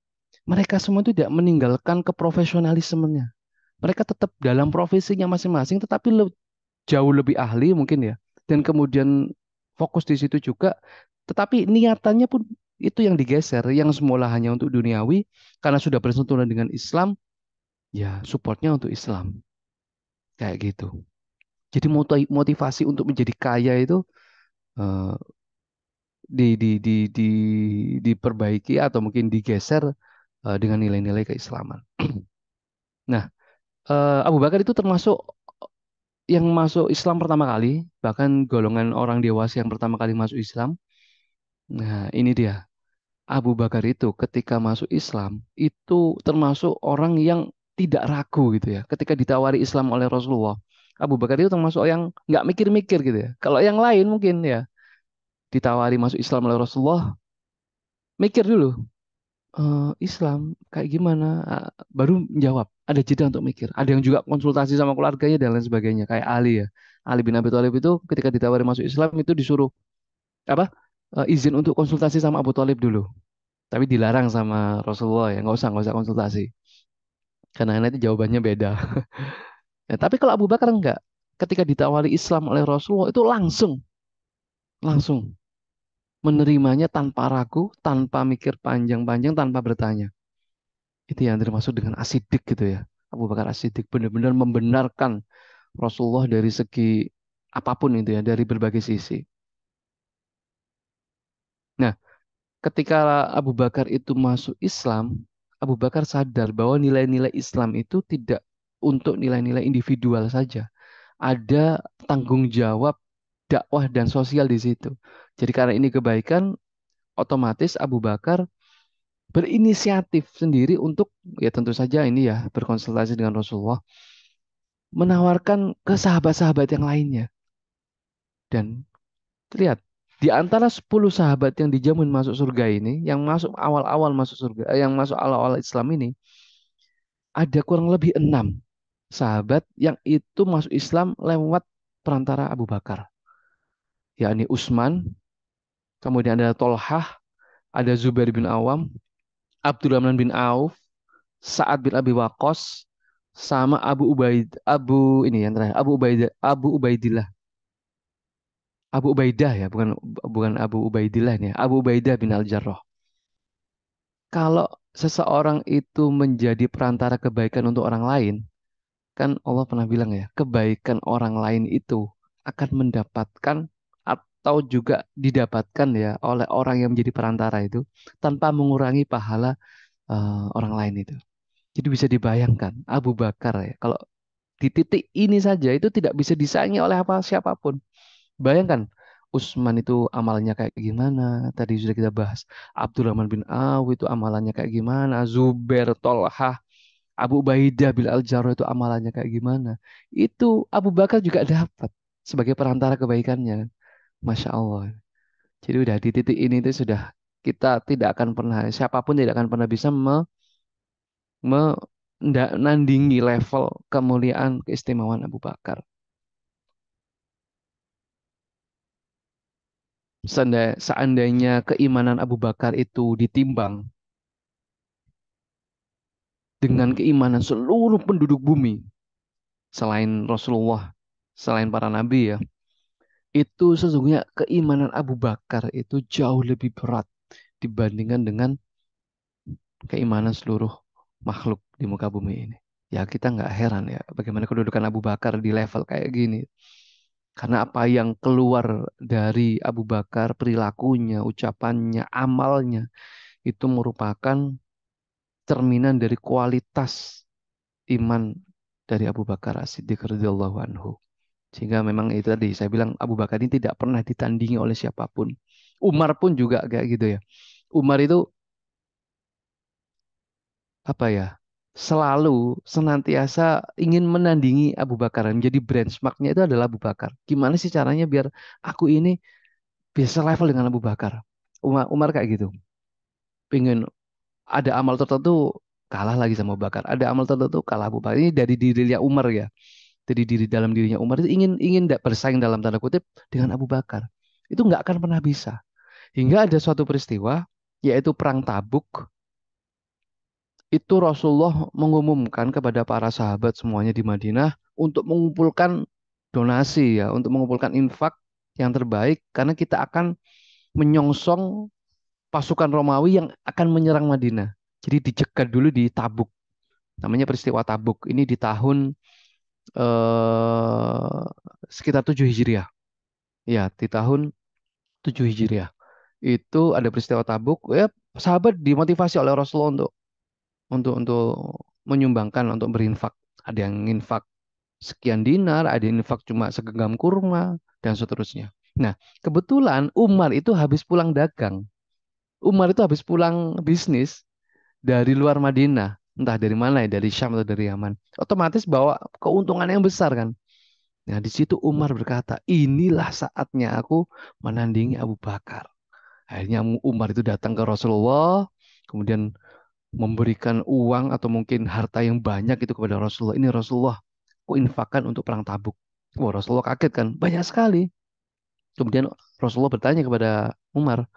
Speaker 1: mereka semua itu tidak meninggalkan keprofesionalismenya. Mereka tetap dalam profesinya masing-masing, tetapi jauh lebih ahli mungkin ya. Dan kemudian fokus di situ juga. Tetapi niatannya pun itu yang digeser, yang semula hanya untuk duniawi, karena sudah bersentuhan dengan Islam, ya supportnya untuk Islam. Kayak gitu. Jadi motivasi untuk menjadi kaya itu eh, diperbaiki atau mungkin digeser dengan nilai-nilai keislaman. Nah, Abu Bakar itu termasuk yang masuk Islam pertama kali, bahkan golongan orang dewasa yang pertama kali masuk Islam. Nah, ini dia. Abu Bakar itu ketika masuk Islam, itu termasuk orang yang tidak ragu gitu ya. Ketika ditawari Islam oleh Rasulullah, Abu Bakar itu termasuk yang nggak mikir-mikir gitu ya. Kalau yang lain mungkin ya, ditawari masuk Islam oleh Rasulullah, mikir dulu, Islam kayak gimana? Baru menjawab. Ada jeda untuk mikir. Ada yang juga konsultasi sama keluarganya dan lain sebagainya. Kayak Ali ya. Ali bin Abi Thalib itu ketika ditawari masuk Islam itu disuruh apa? Izin untuk konsultasi sama Abu Thalib dulu. Tapi dilarang sama Rasulullah ya. Nggak usah konsultasi. Karena nanti jawabannya beda. Tapi kalau Abu Bakar enggak. ketika ditawari Islam oleh Rasulullah itu langsung, langsung menerimanya tanpa ragu, tanpa mikir panjang-panjang, tanpa bertanya. Itu yang termasuk dengan asidik gitu ya. Abu Bakar As-Siddiq benar-benar membenarkan Rasulullah dari segi apapun itu ya, dari berbagai sisi. Nah, ketika Abu Bakar itu masuk Islam, Abu Bakar sadar bahwa nilai-nilai Islam itu tidak untuk nilai-nilai individual saja. Ada tanggung jawab dakwah dan sosial di situ. Jadi karena ini kebaikan, otomatis Abu Bakar berinisiatif sendiri untuk, ya tentu saja ini ya, berkonsultasi dengan Rasulullah, menawarkan ke sahabat-sahabat yang lainnya. Dan lihat, di antara 10 sahabat yang dijamin masuk surga ini, yang masuk awal-awal masuk surga, yang masuk awal-awal Islam ini, ada kurang lebih 6 sahabat yang itu masuk Islam lewat perantara Abu Bakar, yakni Utsman, kemudian ada Tolhah, ada Zubair bin Awam, Abdurrahman bin Auf, Sa'ad bin Abi Waqqas, sama Abu ini yang terakhir, Abu Ubaidillah, Abu Ubaidah ya, bukan bukan Abu Ubaidillah ini ya, Abu Ubaidah bin Al-Jarrah. Kalau seseorang itu menjadi perantara kebaikan untuk orang lain, kan Allah pernah bilang ya, kebaikan orang lain itu akan mendapatkan atau juga didapatkan ya oleh orang yang menjadi perantara itu tanpa mengurangi pahala orang lain itu. Jadi bisa dibayangkan Abu Bakar ya, kalau di titik ini saja itu tidak bisa disaingi oleh apa siapapun. Bayangkan Utsman itu amalnya kayak gimana? Tadi sudah kita bahas. Abdurrahman bin Auf itu amalannya kayak gimana? Zubair, Tolhah, Abu Ubaidah bin Al-Jarrah itu amalannya kayak gimana? Itu Abu Bakar juga dapat sebagai perantara kebaikannya. Masya Allah. Jadi udah di titik ini itu sudah kita tidak akan pernah, siapapun tidak akan pernah bisa menandingi level kemuliaan keistimewaan Abu Bakar. Seandainya keimanan Abu Bakar itu ditimbang dengan keimanan seluruh penduduk bumi, selain Rasulullah, selain para nabi ya, itu sesungguhnya keimanan Abu Bakar itu jauh lebih berat dibandingkan dengan keimanan seluruh makhluk di muka bumi ini. Ya kita nggak heran ya bagaimana kedudukan Abu Bakar di level kayak gini. Karena apa yang keluar dari Abu Bakar, perilakunya, ucapannya, amalnya, itu merupakan cerminan dari kualitas iman dari Abu Bakar As-Siddiq radhiyallahu anhu. Sehingga memang itu tadi saya bilang Abu Bakar ini tidak pernah ditandingi oleh siapapun. Umar pun juga kayak gitu ya. Umar itu apa ya? Selalu senantiasa ingin menandingi Abu Bakar. Menjadi benchmarknya itu adalah Abu Bakar. Gimana sih caranya biar aku ini bisa level dengan Abu Bakar? Umar kayak gitu. Pengen ada amal tertentu kalah lagi sama Abu Bakar. Ada amal tertentu kalah Abu Bakar. Ini dari dirinya Umar ya. Dari diri dalam dirinya Umar itu ingin ingin tidak bersaing dalam tanda kutip dengan Abu Bakar. Itu nggak akan pernah bisa. Hingga ada suatu peristiwa yaitu perang Tabuk. Itu Rasulullah mengumumkan kepada para sahabat semuanya di Madinah untuk mengumpulkan donasi ya, untuk mengumpulkan infak yang terbaik karena kita akan menyongsong pasukan Romawi yang akan menyerang Madinah. Jadi dicegat dulu di Tabuk. Namanya peristiwa Tabuk. Ini di tahun eh, sekitar 7 Hijriah. Ya, di tahun 7 Hijriah. Itu ada peristiwa Tabuk. Ya, sahabat dimotivasi oleh Rasulullah untuk menyumbangkan, untuk berinfak. Ada yang infak sekian dinar, ada yang infak cuma segenggam kurma, dan seterusnya. Nah, kebetulan Umar itu habis pulang dagang. Umar itu habis pulang bisnis dari luar Madinah. Entah dari mana ya, dari Syam atau dari Yaman. Otomatis bawa keuntungan yang besar kan. Nah, di situ Umar berkata, inilah saatnya aku menandingi Abu Bakar. Akhirnya Umar itu datang ke Rasulullah, kemudian memberikan uang atau mungkin harta yang banyak itu kepada Rasulullah. Ini Rasulullah, aku infakkan untuk perang Tabuk. Wah, Rasulullah kaget kan, banyak sekali. Kemudian Rasulullah bertanya kepada Umar,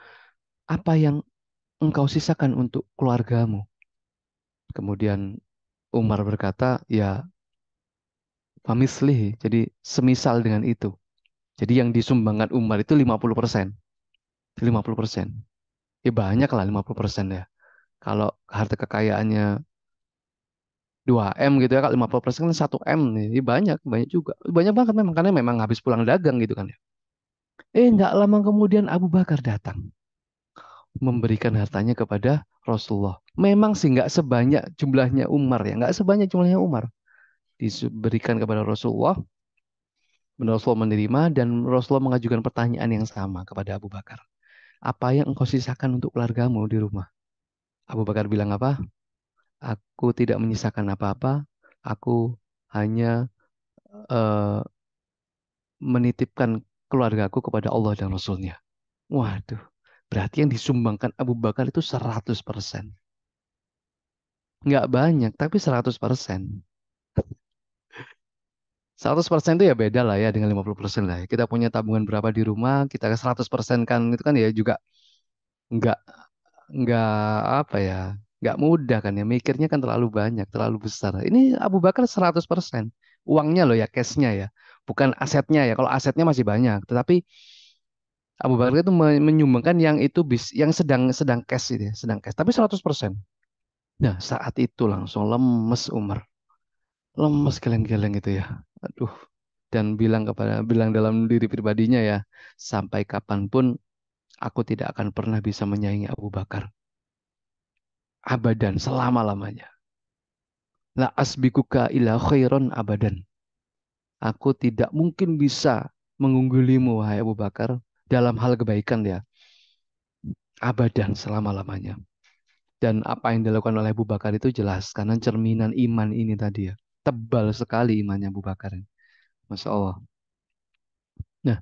Speaker 1: apa yang engkau sisakan untuk keluargamu? Kemudian Umar berkata, ya Famislihi. Jadi semisal dengan itu. Jadi yang disumbangkan Umar itu 50%. 50%. Ya banyak lah 50% ya. Kalau harta kekayaannya 2 M gitu ya, kalau 50% kan 1 M nih. Ya banyak, banyak juga. Banyak banget memang karena memang habis pulang dagang gitu kan ya. Nggak lama kemudian Abu Bakar datang memberikan hartanya kepada Rasulullah. Memang sih nggak sebanyak jumlahnya Umar ya, nggak sebanyak jumlahnya Umar. Diberikan kepada Rasulullah, Rasulullah menerima dan Rasulullah mengajukan pertanyaan yang sama kepada Abu Bakar. Apa yang engkau sisakan untuk keluargamu di rumah? Abu Bakar bilang apa? Aku tidak menyisakan apa-apa. Aku hanya eh, menitipkan keluargaku kepada Allah dan Rasulnya. Waduh, berarti yang disumbangkan Abu Bakar itu 100%. Nggak banyak, tapi 100%. 100% itu ya beda lah ya dengan 50% lah ya. Kita punya tabungan berapa di rumah, kita 100% kan itu kan ya juga nggak nggak apa ya, nggak mudah kan ya. Mikirnya kan terlalu banyak, terlalu besar. Ini Abu Bakar 100%. Uangnya loh ya, cashnya ya. Bukan asetnya ya. Kalau asetnya masih banyak, tetapi Abu Bakar itu menyumbangkan yang itu yang sedang sedang cash itu ya, sedang cash. Tapi 100%. Nah, saat itu langsung lemes Umar. Lemes geleng-geleng gitu ya. Aduh, dan bilang dalam diri pribadinya ya, sampai kapanpun aku tidak akan pernah bisa menyaingi Abu Bakar. Abadan, selama-lamanya. La asbikuka ila khairon abadan. Aku tidak mungkin bisa mengunggulimu, wahai Abu Bakar, dalam hal kebaikan ya. Abadan, selama-lamanya. Dan apa yang dilakukan oleh Abu Bakar itu jelas, karena cerminan iman ini tadi ya. Tebal sekali imannya Abu Bakar. Masya Allah. Nah,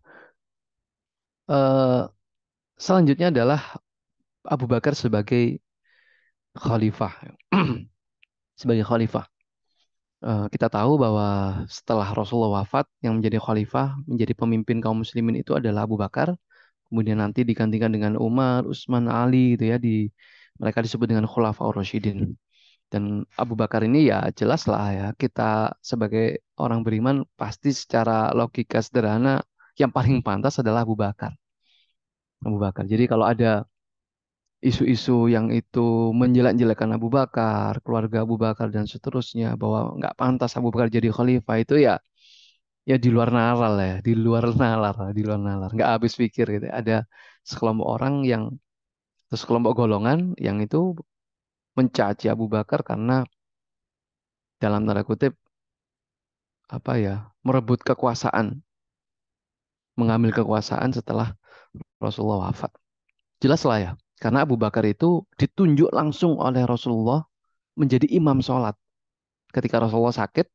Speaker 1: eh, selanjutnya adalah Abu Bakar sebagai khalifah. Sebagai khalifah. Kita tahu bahwa setelah Rasulullah wafat, yang menjadi khalifah, menjadi pemimpin kaum muslimin itu adalah Abu Bakar. Kemudian nanti digantikan dengan Umar, Utsman, Ali gitu ya. Mereka disebut dengan Khulafaur Rasyidin. Dan Abu Bakar ini ya jelas lah ya, kita sebagai orang beriman pasti secara logika sederhana yang paling pantas adalah Abu Bakar. Abu Bakar. Jadi kalau ada isu-isu yang itu menjelek-jelekan Abu Bakar, keluarga Abu Bakar dan seterusnya bahwa nggak pantas Abu Bakar jadi khalifah itu ya ya di luar nalar ya, di luar nalar, di luar nalar, nggak habis pikir gitu. Ada sekelompok orang yang sekelompok golongan yang itu mencaci Abu Bakar karena dalam tanda kutip apa ya merebut kekuasaan, mengambil kekuasaan setelah Rasulullah wafat. Jelas lah ya, karena Abu Bakar itu ditunjuk langsung oleh Rasulullah menjadi imam sholat. Ketika Rasulullah sakit,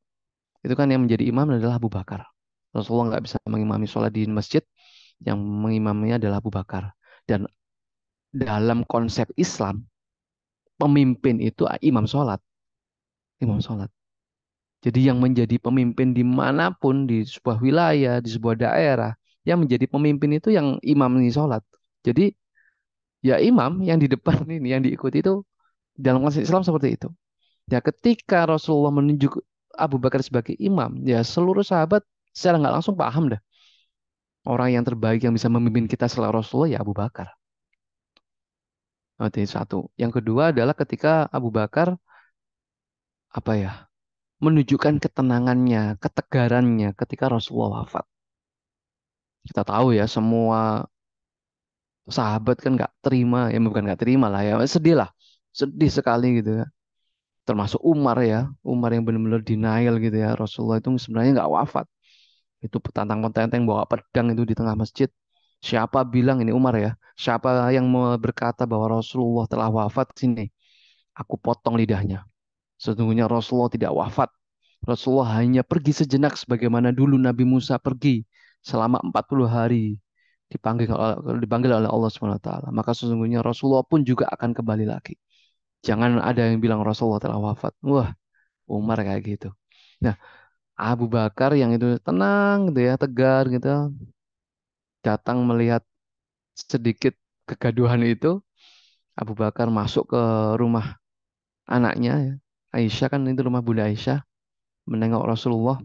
Speaker 1: itu kan yang menjadi imam adalah Abu Bakar. Rasulullah nggak bisa mengimami sholat di masjid, yang mengimaminya adalah Abu Bakar. Dan dalam konsep Islam, pemimpin itu imam sholat. Imam sholat. Jadi yang menjadi pemimpin dimanapun, di sebuah wilayah, di sebuah daerah, yang menjadi pemimpin itu yang imam ini sholat. Jadi ya imam yang di depan ini, yang diikuti itu dalam konsep Islam seperti itu. Ya ketika Rasulullah menunjuk Abu Bakar sebagai imam, ya seluruh sahabat secara nggak langsung paham dah. Orang yang terbaik yang bisa memimpin kita setelah Rasulullah ya Abu Bakar. Itu satu. Yang kedua adalah ketika Abu Bakar apa ya menunjukkan ketenangannya, ketegarannya ketika Rasulullah wafat. Kita tahu ya semua sahabat kan nggak terima, ya bukan nggak terima lah ya, sedih lah, sedih sekali gitu ya. Termasuk Umar ya, Umar yang benar-benar denial gitu ya. Rasulullah itu sebenarnya nggak wafat. Itu petantang-petantang bawa pedang itu di tengah masjid. Siapa bilang ini Umar ya? Siapa yang mau berkata bahwa Rasulullah telah wafat sini? Aku potong lidahnya. Sesungguhnya Rasulullah tidak wafat. Rasulullah hanya pergi sejenak sebagaimana dulu Nabi Musa pergi selama 40 hari dipanggil oleh Allah Subhanahu wa taala. Maka sesungguhnya Rasulullah pun juga akan kembali lagi. Jangan ada yang bilang Rasulullah telah wafat. Wah, Umar kayak gitu. Nah, Abu Bakar yang itu tenang gitu ya, tegar gitu, datang melihat sedikit kegaduhan itu, Abu Bakar masuk ke rumah anaknya ya. Aisyah kan itu rumah Bunda Aisyah, menengok Rasulullah.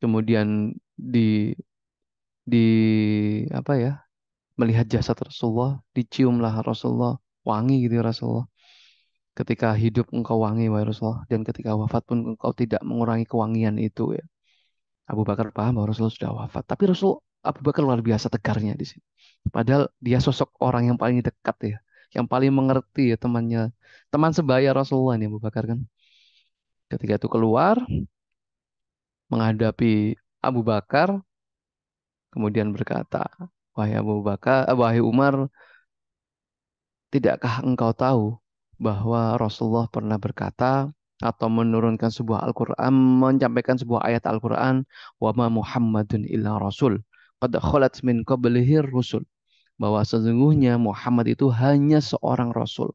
Speaker 1: kemudian di apa ya, melihat jasad Rasulullah, diciumlah Rasulullah, wangi gitu ya Rasulullah. Ketika hidup engkau wangi wahai Rasulullah, dan ketika wafat pun engkau tidak mengurangi kewangian itu ya. Abu Bakar paham bahwa Rasulullah sudah wafat, tapi Abu Bakar luar biasa tegarnya di sini. Padahal dia sosok orang yang paling dekat ya, yang paling mengerti ya temannya, teman sebaya Rasulullah nih Abu Bakar kan. Ketika itu keluar menghadapi Abu Bakar, kemudian berkata, wahai Abu Bakar, wahai Umar, tidakkah engkau tahu bahwa Rasulullah pernah berkata atau menurunkan sebuah Al-Quran, menyampaikan sebuah ayat Al-Quran, wa ma Muhammadun illa Rasul, qad khalat min qablihi rusul, bahwa sesungguhnya Muhammad itu hanya seorang Rasul.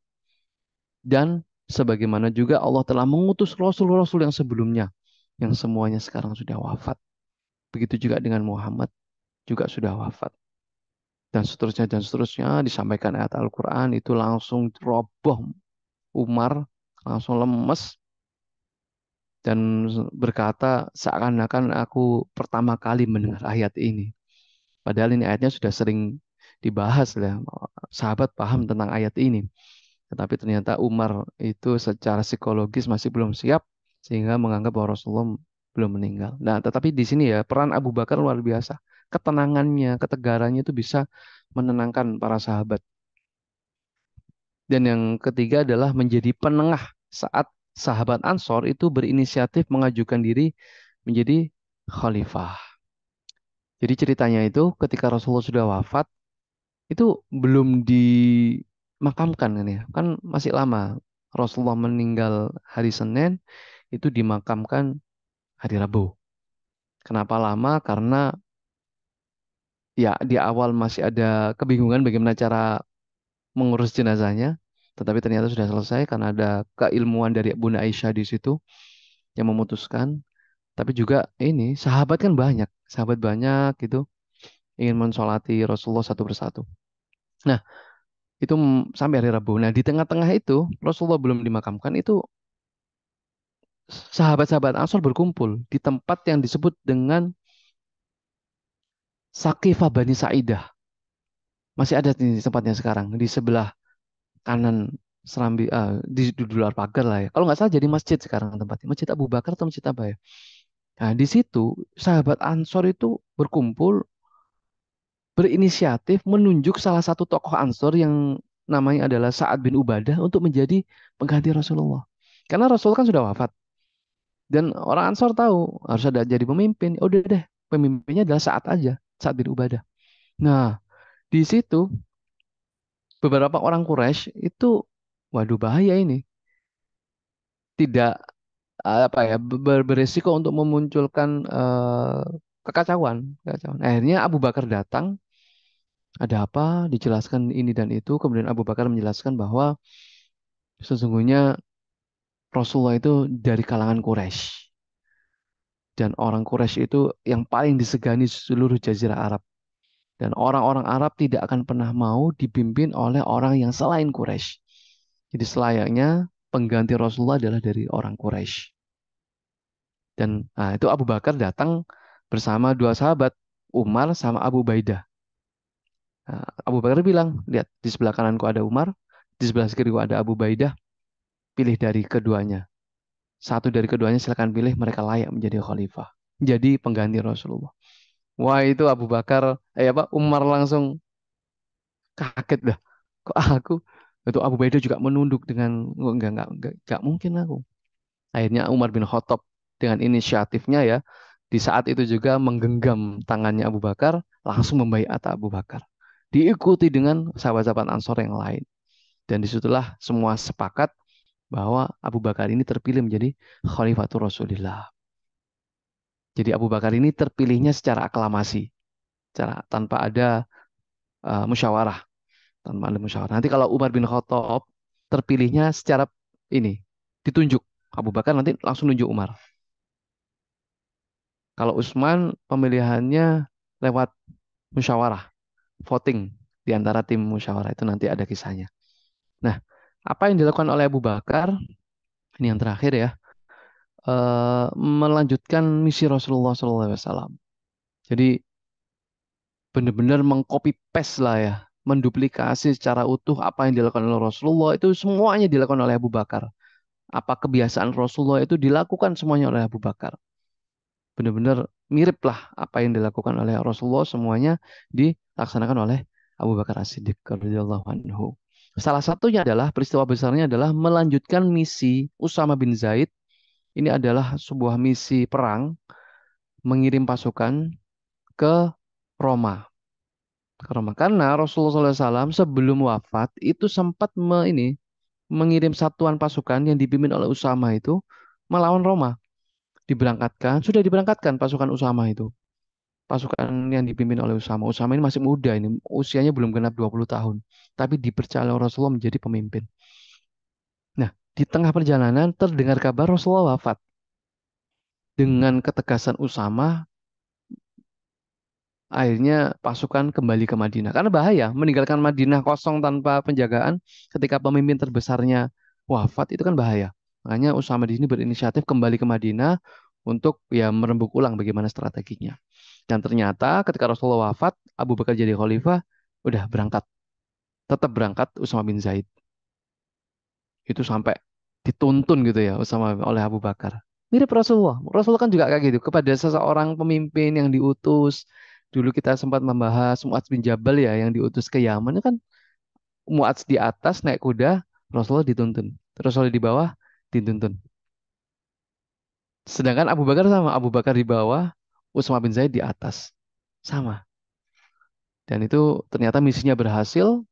Speaker 1: Dan sebagaimana juga Allah telah mengutus Rasul-Rasul yang sebelumnya, yang semuanya sekarang sudah wafat. Begitu juga dengan Muhammad, juga sudah wafat. Dan seterusnya disampaikan ayat Al-Quran itu langsung roboh. Umar langsung lemes dan berkata, seakan-akan aku pertama kali mendengar ayat ini. Padahal ini ayatnya sudah sering dibahas ya. Sahabat paham tentang ayat ini. Tetapi ternyata Umar itu secara psikologis masih belum siap sehingga menganggap bahwa Rasulullah belum meninggal. Nah, tetapi di sini ya peran Abu Bakar luar biasa. Ketenangannya, ketegarannya itu bisa menenangkan para sahabat. Dan yang ketiga adalah menjadi penengah saat sahabat Ansor itu berinisiatif mengajukan diri menjadi khalifah. Jadi ceritanya itu ketika Rasulullah sudah wafat, itu belum dimakamkan kan ya. Kan masih lama. Rasulullah meninggal hari Senin, itu dimakamkan hari Rabu. Kenapa lama? Karena ya di awal masih ada kebingungan bagaimana cara mengurus jenazahnya. Tetapi ternyata sudah selesai karena ada keilmuan dari Bunda Aisyah di situ yang memutuskan. Tapi juga ini sahabat kan banyak, sahabat banyak gitu ingin mensolati Rasulullah satu persatu. Nah, itu sampai hari Rabu. Nah, di tengah-tengah itu Rasulullah belum dimakamkan itu sahabat-sahabat Ansor berkumpul di tempat yang disebut dengan Saqifah Bani Sa'idah. Masih ada di tempatnya sekarang di sebelah kanan serambi di luar pagar lah ya. Kalau nggak salah jadi masjid sekarang tempatnya. Masjid Abu Bakar atau masjid apa ya? Nah, di situ sahabat Ansor itu berkumpul berinisiatif menunjuk salah satu tokoh Ansor yang namanya adalah Sa'ad bin Ubadah untuk menjadi pengganti Rasulullah. Karena Rasul kan sudah wafat dan orang Ansor tahu harus ada jadi pemimpin. Ya udah deh, pemimpinnya adalah Sa'ad aja, Sa'ad bin Ubadah. Nah, di situ beberapa orang Quraisy itu, waduh bahaya ini, tidak apa ya beresiko untuk memunculkan kekacauan, kekacauan. Akhirnya Abu Bakar datang, ada apa, dijelaskan ini dan itu, kemudian Abu Bakar menjelaskan bahwa sesungguhnya Rasulullah itu dari kalangan Quraisy dan orang Quraisy itu yang paling disegani seluruh jazirah Arab dan orang-orang Arab tidak akan pernah mau dipimpin oleh orang yang selain Quraisy. Jadi selayaknya pengganti Rasulullah adalah dari orang Quraisy. Dan nah, itu Abu Bakar datang bersama dua sahabat, Umar sama Abu Baidah. Nah, Abu Bakar bilang, lihat di sebelah kananku ada Umar, di sebelah kiriku ada Abu Baidah, pilih dari keduanya. Satu dari keduanya silakan pilih, mereka layak menjadi khalifah. Jadi pengganti Rasulullah. Wah itu Abu Bakar, apa Umar langsung kaget dah. Kok aku? Itu Abu Baidah juga menunduk dengan "Oh, enggak mungkin aku. Akhirnya Umar bin Khattab dengan inisiatifnya ya, di saat itu juga menggenggam tangannya Abu Bakar, langsung membaiat Abu Bakar. Diikuti dengan sahabat-sahabat Ansor yang lain. Dan disitulah semua sepakat bahwa Abu Bakar ini terpilih menjadi Khalifatul Rasulillah. Jadi Abu Bakar ini terpilihnya secara aklamasi, tanpa ada musyawarah, tanpa ada musyawarah. Nanti kalau Umar bin Khattab terpilihnya secara ini ditunjuk, Abu Bakar nanti langsung nunjuk Umar. Kalau Utsman pemilihannya lewat musyawarah, voting di antara tim musyawarah itu nanti ada kisahnya. Nah, apa yang dilakukan oleh Abu Bakar ini yang terakhir ya, melanjutkan misi Rasulullah SAW. Jadi benar-benar mengcopy paste lah ya, menduplikasi secara utuh apa yang dilakukan oleh Rasulullah itu semuanya dilakukan oleh Abu Bakar. Apa kebiasaan Rasulullah itu dilakukan semuanya oleh Abu Bakar. Benar-benar mirip lah apa yang dilakukan oleh Rasulullah semuanya dilaksanakan oleh Abu Bakar As-Siddiq radhiyallahu anhu. Salah satunya adalah peristiwa besarnya adalah melanjutkan misi Usama bin Zaid. Ini adalah sebuah misi perang mengirim pasukan ke Roma. Ke Roma. Karena Rasulullah SAW sebelum wafat itu sempat mengirim satuan pasukan yang dipimpin oleh Usama itu melawan Roma. Sudah diberangkatkan pasukan Usama itu. Pasukan yang dipimpin oleh Usama. Usama ini masih muda ini, usianya belum genap 20 tahun. Tapi dipercaya oleh Rasulullah menjadi pemimpin. Nah, di tengah perjalanan terdengar kabar Rasulullah wafat. Dengan ketegasan Usama, akhirnya pasukan kembali ke Madinah. Karena bahaya meninggalkan Madinah kosong tanpa penjagaan ketika pemimpin terbesarnya wafat itu kan bahaya. Makanya Usama di sini berinisiatif kembali ke Madinah untuk ya merembuk ulang bagaimana strateginya. Dan ternyata ketika Rasulullah wafat, Abu Bakar jadi khalifah, udah berangkat, tetap berangkat Usama bin Zaid. Itu sampai dituntun gitu ya Usama oleh Abu Bakar. Mirip Rasulullah. Rasulullah kan juga kayak gitu. Kepada seseorang pemimpin yang diutus. Dulu kita sempat membahas Muadz bin Jabal ya yang diutus ke Yaman. Itu kan Muadz di atas naik kuda, Rasulullah dituntun. Rasulullah di bawah dituntun. Sedangkan Abu Bakar sama. Abu Bakar di bawah, Usama bin Zaid di atas. Sama. Dan itu ternyata misinya berhasil.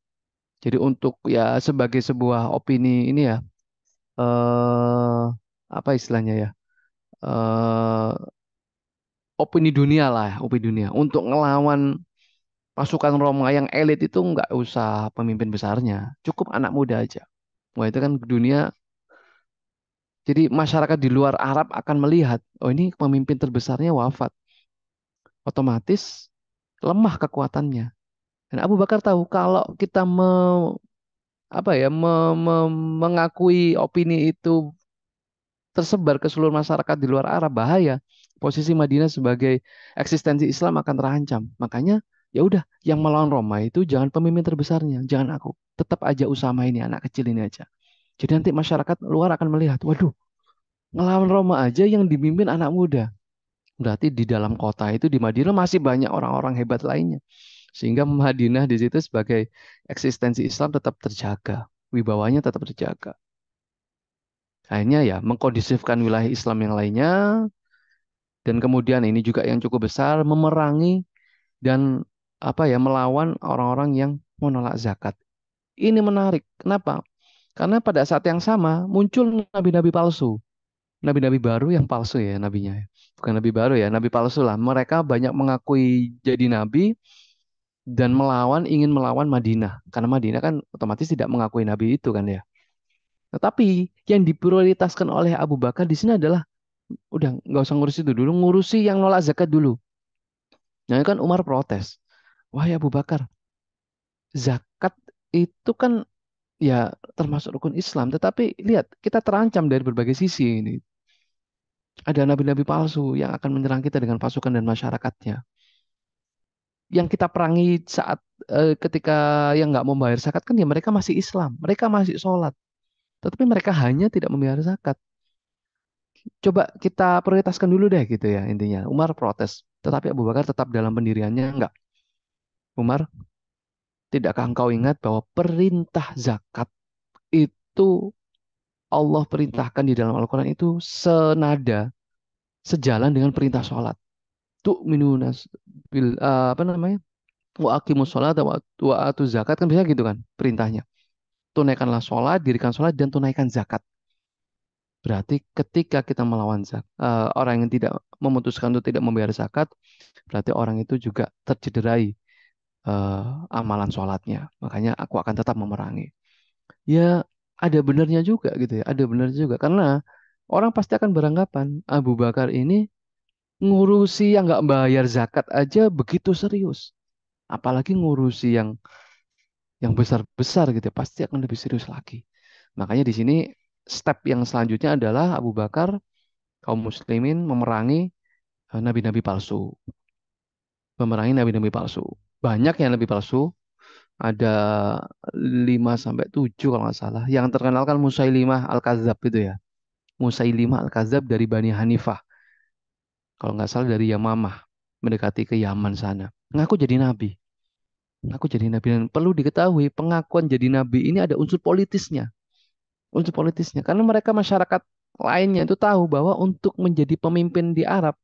Speaker 1: Jadi untuk ya sebagai sebuah opini ini ya, eh apa istilahnya ya? eh Opini dunia lah, ya, opini dunia. Untuk ngelawan pasukan Roma yang elit itu nggak usah pemimpin besarnya, cukup anak muda aja. Wah itu kan dunia, jadi masyarakat di luar Arab akan melihat, oh ini pemimpin terbesarnya wafat, otomatis lemah kekuatannya. Dan Abu Bakar tahu kalau kita apa ya, mengakui opini itu tersebar ke seluruh masyarakat di luar Arab bahaya. Posisi Madinah sebagai eksistensi Islam akan terancam. Makanya ya udah yang melawan Roma itu jangan pemimpin terbesarnya, jangan aku. Tetap aja Usama ini anak kecil ini aja. Jadi nanti masyarakat luar akan melihat, waduh, ngelawan Roma aja yang dipimpin anak muda. Berarti di dalam kota itu di Madinah masih banyak orang-orang hebat lainnya. Sehingga Madinah di situ sebagai eksistensi Islam tetap terjaga, wibawanya tetap terjaga. Akhirnya ya mengkondisifkan wilayah Islam yang lainnya. Dan kemudian ini juga yang cukup besar memerangi dan apa ya melawan orang-orang yang menolak zakat. Ini menarik. Kenapa? Karena pada saat yang sama muncul nabi-nabi palsu. Nabi-nabi baru yang palsu ya nabinya. Bukan nabi baru ya, nabi palsu lah. Mereka banyak mengakui jadi nabi dan ingin melawan Madinah. Karena Madinah kan otomatis tidak mengakui nabi itu kan ya. Tetapi yang diprioritaskan oleh Abu Bakar di sini adalah udah nggak usah ngurus itu dulu, ngurusi yang nolak zakat dulu. Nah, kan Umar protes. Wahai Abu Bakar, zakat itu kan ya termasuk rukun Islam, tetapi lihat kita terancam dari berbagai sisi ini. Ada nabi-nabi palsu yang akan menyerang kita dengan pasukan dan masyarakatnya. Yang kita perangi saat ketika yang nggak mau membayar zakat kan ya mereka masih Islam, mereka masih sholat, tetapi mereka hanya tidak membayar zakat. Coba kita prioritaskan dulu deh gitu ya intinya. Umar protes, tetapi Abu Bakar tetap dalam pendiriannya enggak. Umar, tidakkah engkau ingat bahwa perintah zakat itu Allah perintahkan di dalam Al-Quran itu senada, sejalan dengan perintah sholat. Tu'minunas apa namanya? Wa aqimus sholat wa atu zakat kan bisa gitu kan perintahnya. Tunaikanlah sholat, dirikan sholat dan tunaikan zakat. Berarti ketika kita melawan orang yang tidak memutuskan untuk tidak membayar zakat, berarti orang itu juga tercederai amalan sholatnya. Makanya aku akan tetap memerangi. Ya ada benernya juga gitu ya, ada benernya juga karena orang pasti akan beranggapan Abu Bakar ini ngurusi yang nggak bayar zakat aja begitu serius, apalagi ngurusi yang besar-besar gitu ya, pasti akan lebih serius lagi. Makanya di sini step yang selanjutnya adalah Abu Bakar kaum muslimin memerangi nabi-nabi palsu, memerangi nabi-nabi palsu. Banyak yang nabi palsu, ada 5 sampai 7 kalau nggak salah. Yang terkenal kan Musailimah Al-Kadzab itu ya. Musailimah Al-Kadzab dari Bani Hanifah. Kalau nggak salah dari Yamamah, mendekati ke Yaman sana. Ngaku jadi nabi. Ngaku jadi nabi. Dan perlu diketahui, pengakuan jadi nabi ini ada unsur politisnya. Unsur politisnya. Karena mereka masyarakat lainnya itu tahu bahwa untuk menjadi pemimpin di Arab,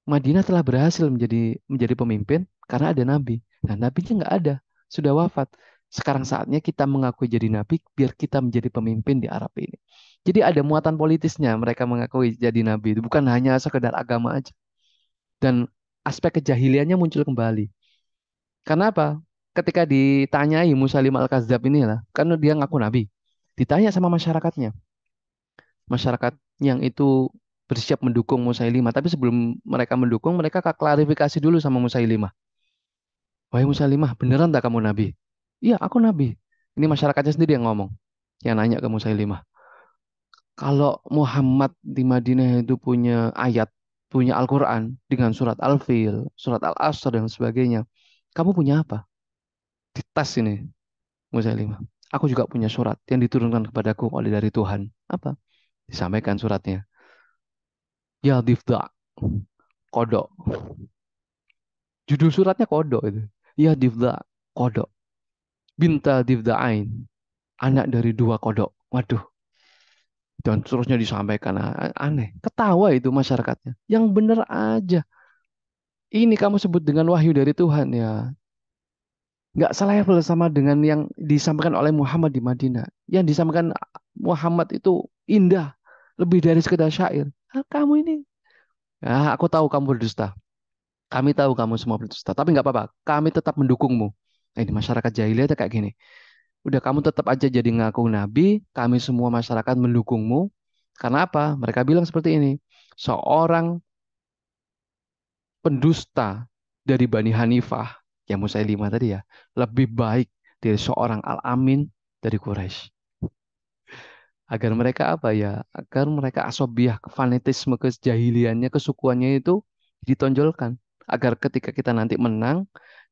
Speaker 1: Madinah telah berhasil menjadi menjadi pemimpin karena ada nabi. Nah, nabinya nggak ada, sudah wafat. Sekarang saatnya kita mengakui jadi nabi biar kita menjadi pemimpin di Arab ini. Jadi ada muatan politisnya mereka mengakui jadi nabi itu bukan hanya sekedar agama aja. Dan aspek kejahiliannya muncul kembali. Karena apa? Ketika ditanyai Musalim Al-Kadzab inilah, kan dia ngaku nabi. Ditanya sama masyarakatnya, masyarakat yang itu bersiap mendukung Musailimah. Tapi sebelum mereka mendukung, mereka klarifikasi dulu sama Musailimah. Wahai Musailimah, beneran tak kamu nabi? Iya, aku nabi. Ini masyarakatnya sendiri yang ngomong, yang nanya ke Musailimah. Kalau Muhammad di Madinah itu punya ayat, punya Al-Quran dengan surat Al-Fil, surat Al-Asr dan sebagainya. Kamu punya apa? Di tas ini, Musailimah. Aku juga punya surat yang diturunkan kepadaku oleh dari Tuhan. Apa? Disampaikan suratnya. Ya Difda, kodok. Judul suratnya kodok itu. Ya Difda, kodok. Binta Difda'ain, anak dari dua kodok. Waduh, dan seterusnya disampaikan. Aneh. Ketawa itu masyarakatnya. Yang bener aja. Ini kamu sebut dengan wahyu dari Tuhan ya. Nggak selevel sama dengan yang disampaikan oleh Muhammad di Madinah. Yang disampaikan Muhammad itu indah. Lebih dari sekedar syair. Ah, kamu ini. Aku tahu kamu berdusta. Kami tahu kamu semua berdusta. Tapi nggak apa-apa. Kami tetap mendukungmu. Nah, di masyarakat jahiliyah itu kayak gini. Udah kamu tetap aja jadi ngaku nabi, kami semua masyarakat mendukungmu. Karena apa? Mereka bilang seperti ini. Seorang pendusta dari Bani Hanifah, yang Musailimah tadi ya, lebih baik dari seorang Al-Amin dari Quraisy. Agar mereka apa ya? Agar mereka asobiah, fanatisme, kejahiliannya, kesukuannya itu ditonjolkan. Agar ketika kita nanti menang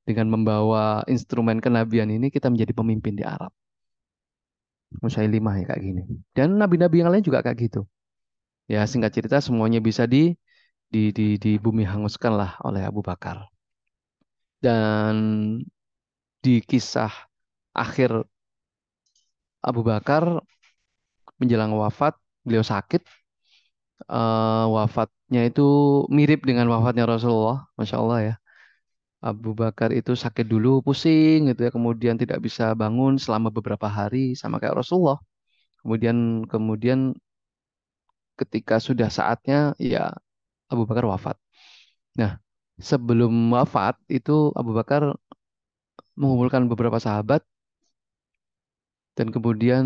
Speaker 1: dengan membawa instrumen kenabian ini, kita menjadi pemimpin di Arab. Musailimah ya kayak gini. Dan nabi-nabi yang lain juga kayak gitu. Ya singkat cerita semuanya bisa di bumi hanguskan lah oleh Abu Bakar. Dan di kisah akhir Abu Bakar menjelang wafat, beliau sakit. Wafatnya itu mirip dengan wafatnya Rasulullah, Masya Allah ya. Abu Bakar itu sakit dulu, pusing gitu ya, kemudian tidak bisa bangun selama beberapa hari, sama kayak Rasulullah. Kemudian kemudian ketika sudah saatnya, ya Abu Bakar wafat. Nah, sebelum wafat itu Abu Bakar mengumpulkan beberapa sahabat dan kemudian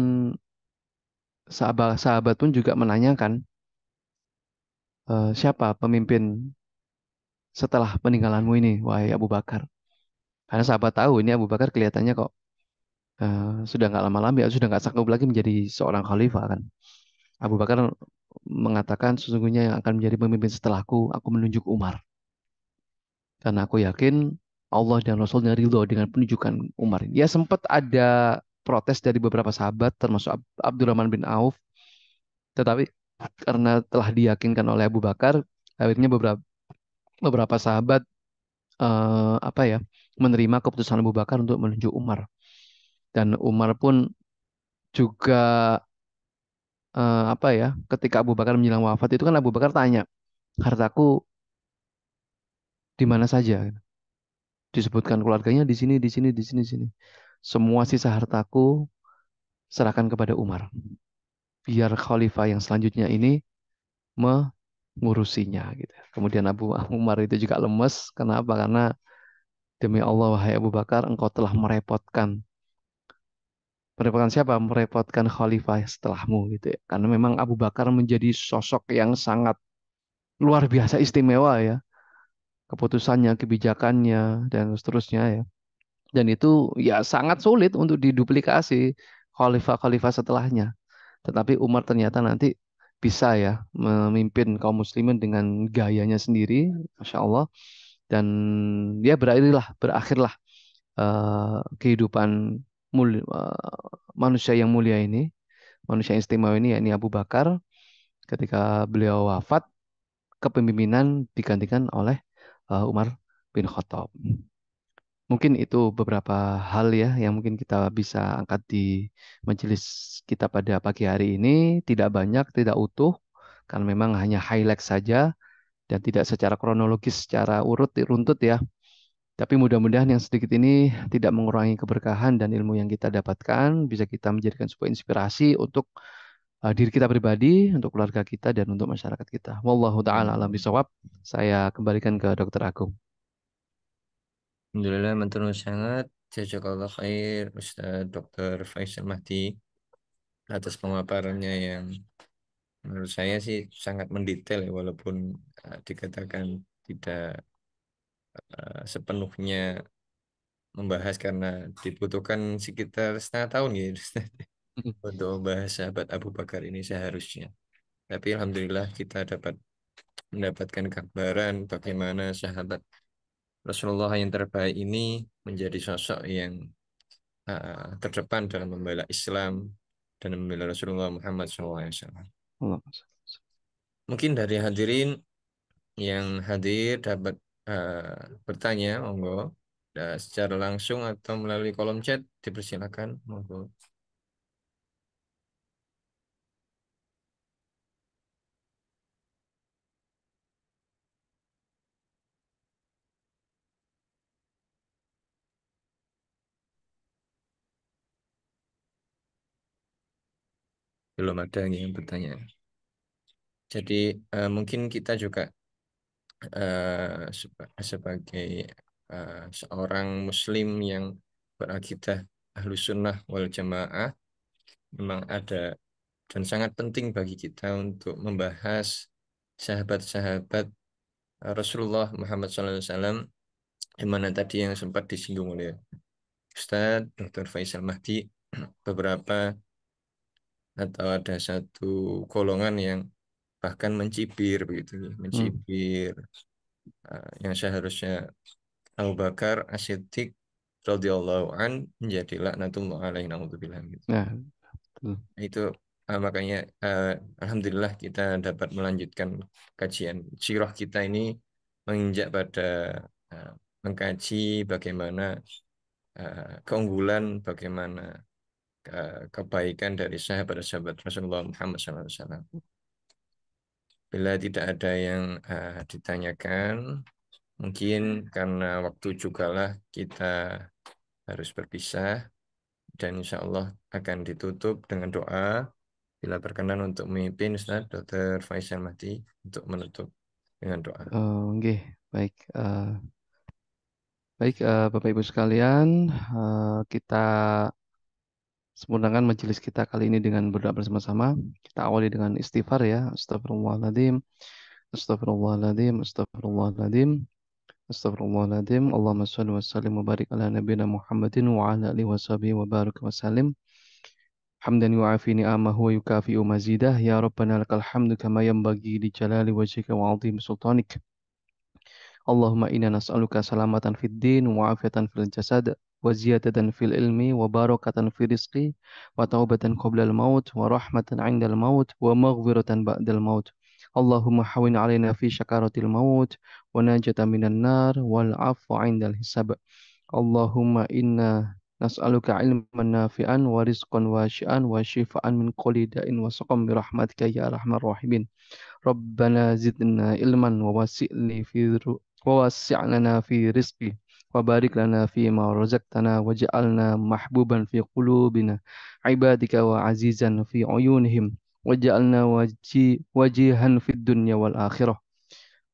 Speaker 1: sahabat-sahabat pun juga menanyakan siapa pemimpin setelah peninggalanmu ini, wahai Abu Bakar. Karena sahabat tahu ini Abu Bakar kelihatannya kok sudah nggak lama-lama ya, sudah nggak sanggup lagi menjadi seorang khalifah kan. Abu Bakar mengatakan sesungguhnya yang akan menjadi pemimpin setelahku, aku menunjuk Umar. Karena aku yakin Allah dan Rasulnya ridho dengan penunjukan Umar. Ya sempat ada protes dari beberapa sahabat termasuk Abdurrahman bin Auf. Tetapi karena telah diyakinkan oleh Abu Bakar, akhirnya beberapa beberapa sahabat apa ya menerima keputusan Abu Bakar untuk menunjuk Umar. Dan Umar pun juga apa ya ketika Abu Bakar menjelang wafat itu kan Abu Bakar tanya hartaku di mana saja. Disebutkan keluarganya di sini, di sini, di sini, di sini. Semua sisa hartaku serahkan kepada Umar. Biar khalifah yang selanjutnya ini mengurusinya gitu. Kemudian Abu Umar itu juga lemes. Kenapa? Karena demi Allah wahai Abu Bakar, engkau telah merepotkan. Merepotkan siapa? Merepotkan khalifah setelahmu gitu ya. Karena memang Abu Bakar menjadi sosok yang sangat luar biasa istimewa ya. Keputusannya, kebijakannya, dan seterusnya ya. Dan itu ya sangat sulit untuk diduplikasi khalifah-khalifah setelahnya. Tetapi Umar ternyata nanti bisa ya memimpin kaum muslimin dengan gayanya sendiri, Masya Allah. Dan dia berakhirlah kehidupan manusia yang mulia ini, manusia yang istimewa ini, yakni Abu Bakar. Ketika beliau wafat, kepemimpinan digantikan oleh Umar bin Khattab. Mungkin itu beberapa hal ya yang mungkin kita bisa angkat di majelis kita pada pagi hari ini. Tidak banyak, tidak utuh, karena memang hanya highlight saja dan tidak secara kronologis, secara urut, runtut ya. Tapi mudah-mudahan yang sedikit ini tidak mengurangi keberkahan dan ilmu yang kita dapatkan, bisa kita menjadikan sebuah inspirasi untuk diri kita pribadi, untuk keluarga kita, dan untuk masyarakat kita. Wallahu ta'ala alam
Speaker 2: Hmm.
Speaker 1: bisawab. Saya kembalikan ke Dokter Agung.
Speaker 2: Alhamdulillah, matur nuwun sangat. Jazakallah khair, Ustaz Dr. Faisal Mahdi atas pemaparannya yang menurut saya sih sangat mendetail ya, walaupun dikatakan tidak sepenuhnya membahas karena dibutuhkan sekitar setengah tahun ya Ustaz, untuk membahas sahabat Abu Bakar ini seharusnya. Tapi alhamdulillah kita dapat mendapatkan gambaran bagaimana sahabat Rasulullah yang terbaik ini menjadi sosok yang terdepan dalam membela Islam dan membela Rasulullah Muhammad SAW.
Speaker 1: Allah.
Speaker 2: Mungkin dari hadirin yang hadir dapat bertanya, monggo. Secara langsung atau melalui kolom chat dipersilakan, monggo. Belum ada yang bertanya. Jadi mungkin kita juga sebagai seorang Muslim yang berakidah Ahlus Sunnah wal Jamaah, memang ada dan sangat penting bagi kita untuk membahas sahabat-sahabat Rasulullah Muhammad SAW, yang mana tadi yang sempat disinggung oleh Ustadz Dr. Faisal Mahdi, beberapa atau ada satu golongan yang bahkan mencibir begitu ya,
Speaker 1: Hmm.
Speaker 2: mencibir yang seharusnya Abu Bakar As-Siddiq radhiyallahu an menjadi laknatullah alaihi naudzubillah gitu.
Speaker 1: Nah, betul.
Speaker 2: Itu makanya alhamdulillah kita dapat melanjutkan kajian sirah kita ini menginjak pada uh, mengkaji bagaimana keunggulan, bagaimana kebaikan dari sahabat-sahabat Rasulullah Muhammad SAW. Bila tidak ada yang ditanyakan, mungkin karena waktu juga lah kita harus berpisah dan insya Allah akan ditutup dengan doa. Bila berkenan untuk memimpin Ustaz Dr. Faisal Mahdi untuk menutup dengan doa.
Speaker 1: Nggih, baik. Baik, Bapak Ibu sekalian, kita sempurnakan majelis kita kali ini dengan berdoa bersama-sama. Kita awali dengan istighfar ya. Astagfirullahaladzim, astagfirullahaladzim, astagfirullahaladzim, astagfirullahaladzim. Allahumma shalli wa sallim wa barik ala nabiyina Muhammadin wa ala alihi wa sahbihi wa barik wa sallim. Hamdan yu'afi ni'amahu wa yukafi'u mazidah. Ya Rabbana lakal hamdu kama yanbaghi li jalali wajhika wa 'azimi sultanik. Allahumma inna nas'aluka salamatan fid din wa afiatan fil jasad wa ziyadatan fil ilmi wa barakatan fil rizqi wa taubatan qabla al maut wa rahmatan 'inda al maut wa maghfiratan ba'da al maut. Allahumma hawin 'alaina fi syakaratil maut wa najatan minan nar wal 'afwa 'inda al hisab. Allahumma inna nas'aluka ilman nafi'an wa rizqan wasi'an wa shifaan min kulli da'in wa saqam bi rahmatika ya arhamar rahimin. ربنا زدنا علما ووسع لنا في رزقي وبارك لنا فيما رزقتنا وجعلنا محبوبا في قلوبنا عبادك وعزيزا في عيونهم وجعلنا وجيها في الدنيا والآخرة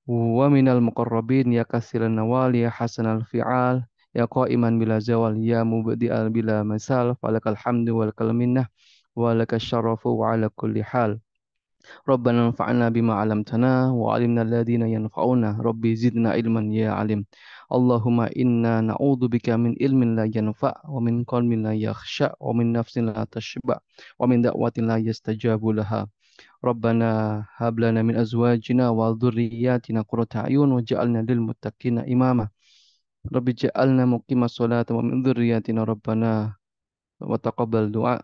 Speaker 1: ومن المقربين يا كثير النوال يا حسن الفعال يا قائما بلا زوال يا مبدئا بلا مثال فلك الحمد ولك المنة ولك الشرف على كل حال ربنا انفعنا بما علمتنا وعلمنا الذين ينفعنا ربي زدنا علما يا عليم اللهم إنا نعوذ بك من علم لا ينفع ومن قلب لا يخشع ومن نفس لا تشبع ومن دعوة لا يستجاب لها ربنا هب لنا من أزواجنا وذرياتنا قرة أعين واجعلنا للمتقين إماما رب اجعلنا مقيم الصلاة ومن ذرياتنا ربنا وتقبل دعاء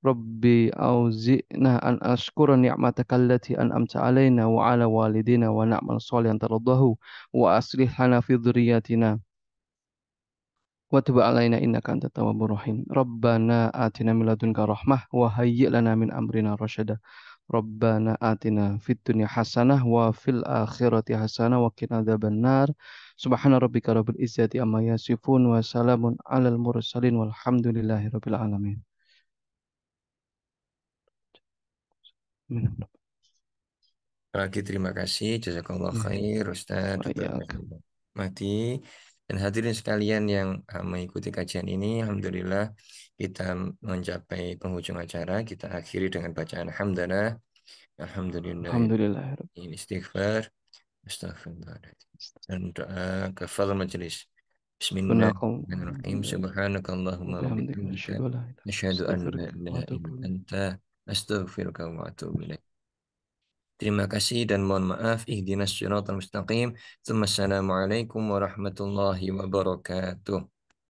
Speaker 1: ربي أوزئنا أن أشكر نعمتك التي أنعمت علينا وعلى والدينا ونعمل صالحا ترضاه وأصلح لنا في ذرياتنا وتب علينا إنك أنت التواب الرحيم ربنا آتنا من لدنك رحمة وهيئ لنا من أمرنا رشدا ربنا آتنا في الدنيا حسنة وفي الآخرة حسنة وقنا عذاب النار سبحان ربك رب العزة عما يصفون وسلام على المرسلين والحمد لله رب العالمين من
Speaker 2: Lagi terima kasih, jazakallah khair, Ustaz Dr.
Speaker 1: وإياك
Speaker 2: Mati. Dan hadirin sekalian yang mengikuti kajian ini, Alhamdulillah kita mencapai penghujung acara. Kita akhiri dengan bacaan hamdalah. Alhamdulillah
Speaker 1: الحمد لله رب
Speaker 2: ini istighfar, astagfirullah. Dan doa kafaratul majelis.
Speaker 1: سبحانك اللهم
Speaker 2: Bismillahirrahmanirrahim. Subhanakallahumma wa
Speaker 1: وبحمدك
Speaker 2: bihamdika
Speaker 1: أشهد أن لا إله إلا أنت
Speaker 2: asyhadu an la
Speaker 1: أستغفرك
Speaker 2: ilaha
Speaker 1: وأتوب
Speaker 2: illa
Speaker 1: إليك
Speaker 2: anta astaghfiruka wa atubu ilaik. Terima kasih dan mohon maaf. Ihdinas siratal mustaqim. Assalamualaikum warahmatullahi wabarakatuh.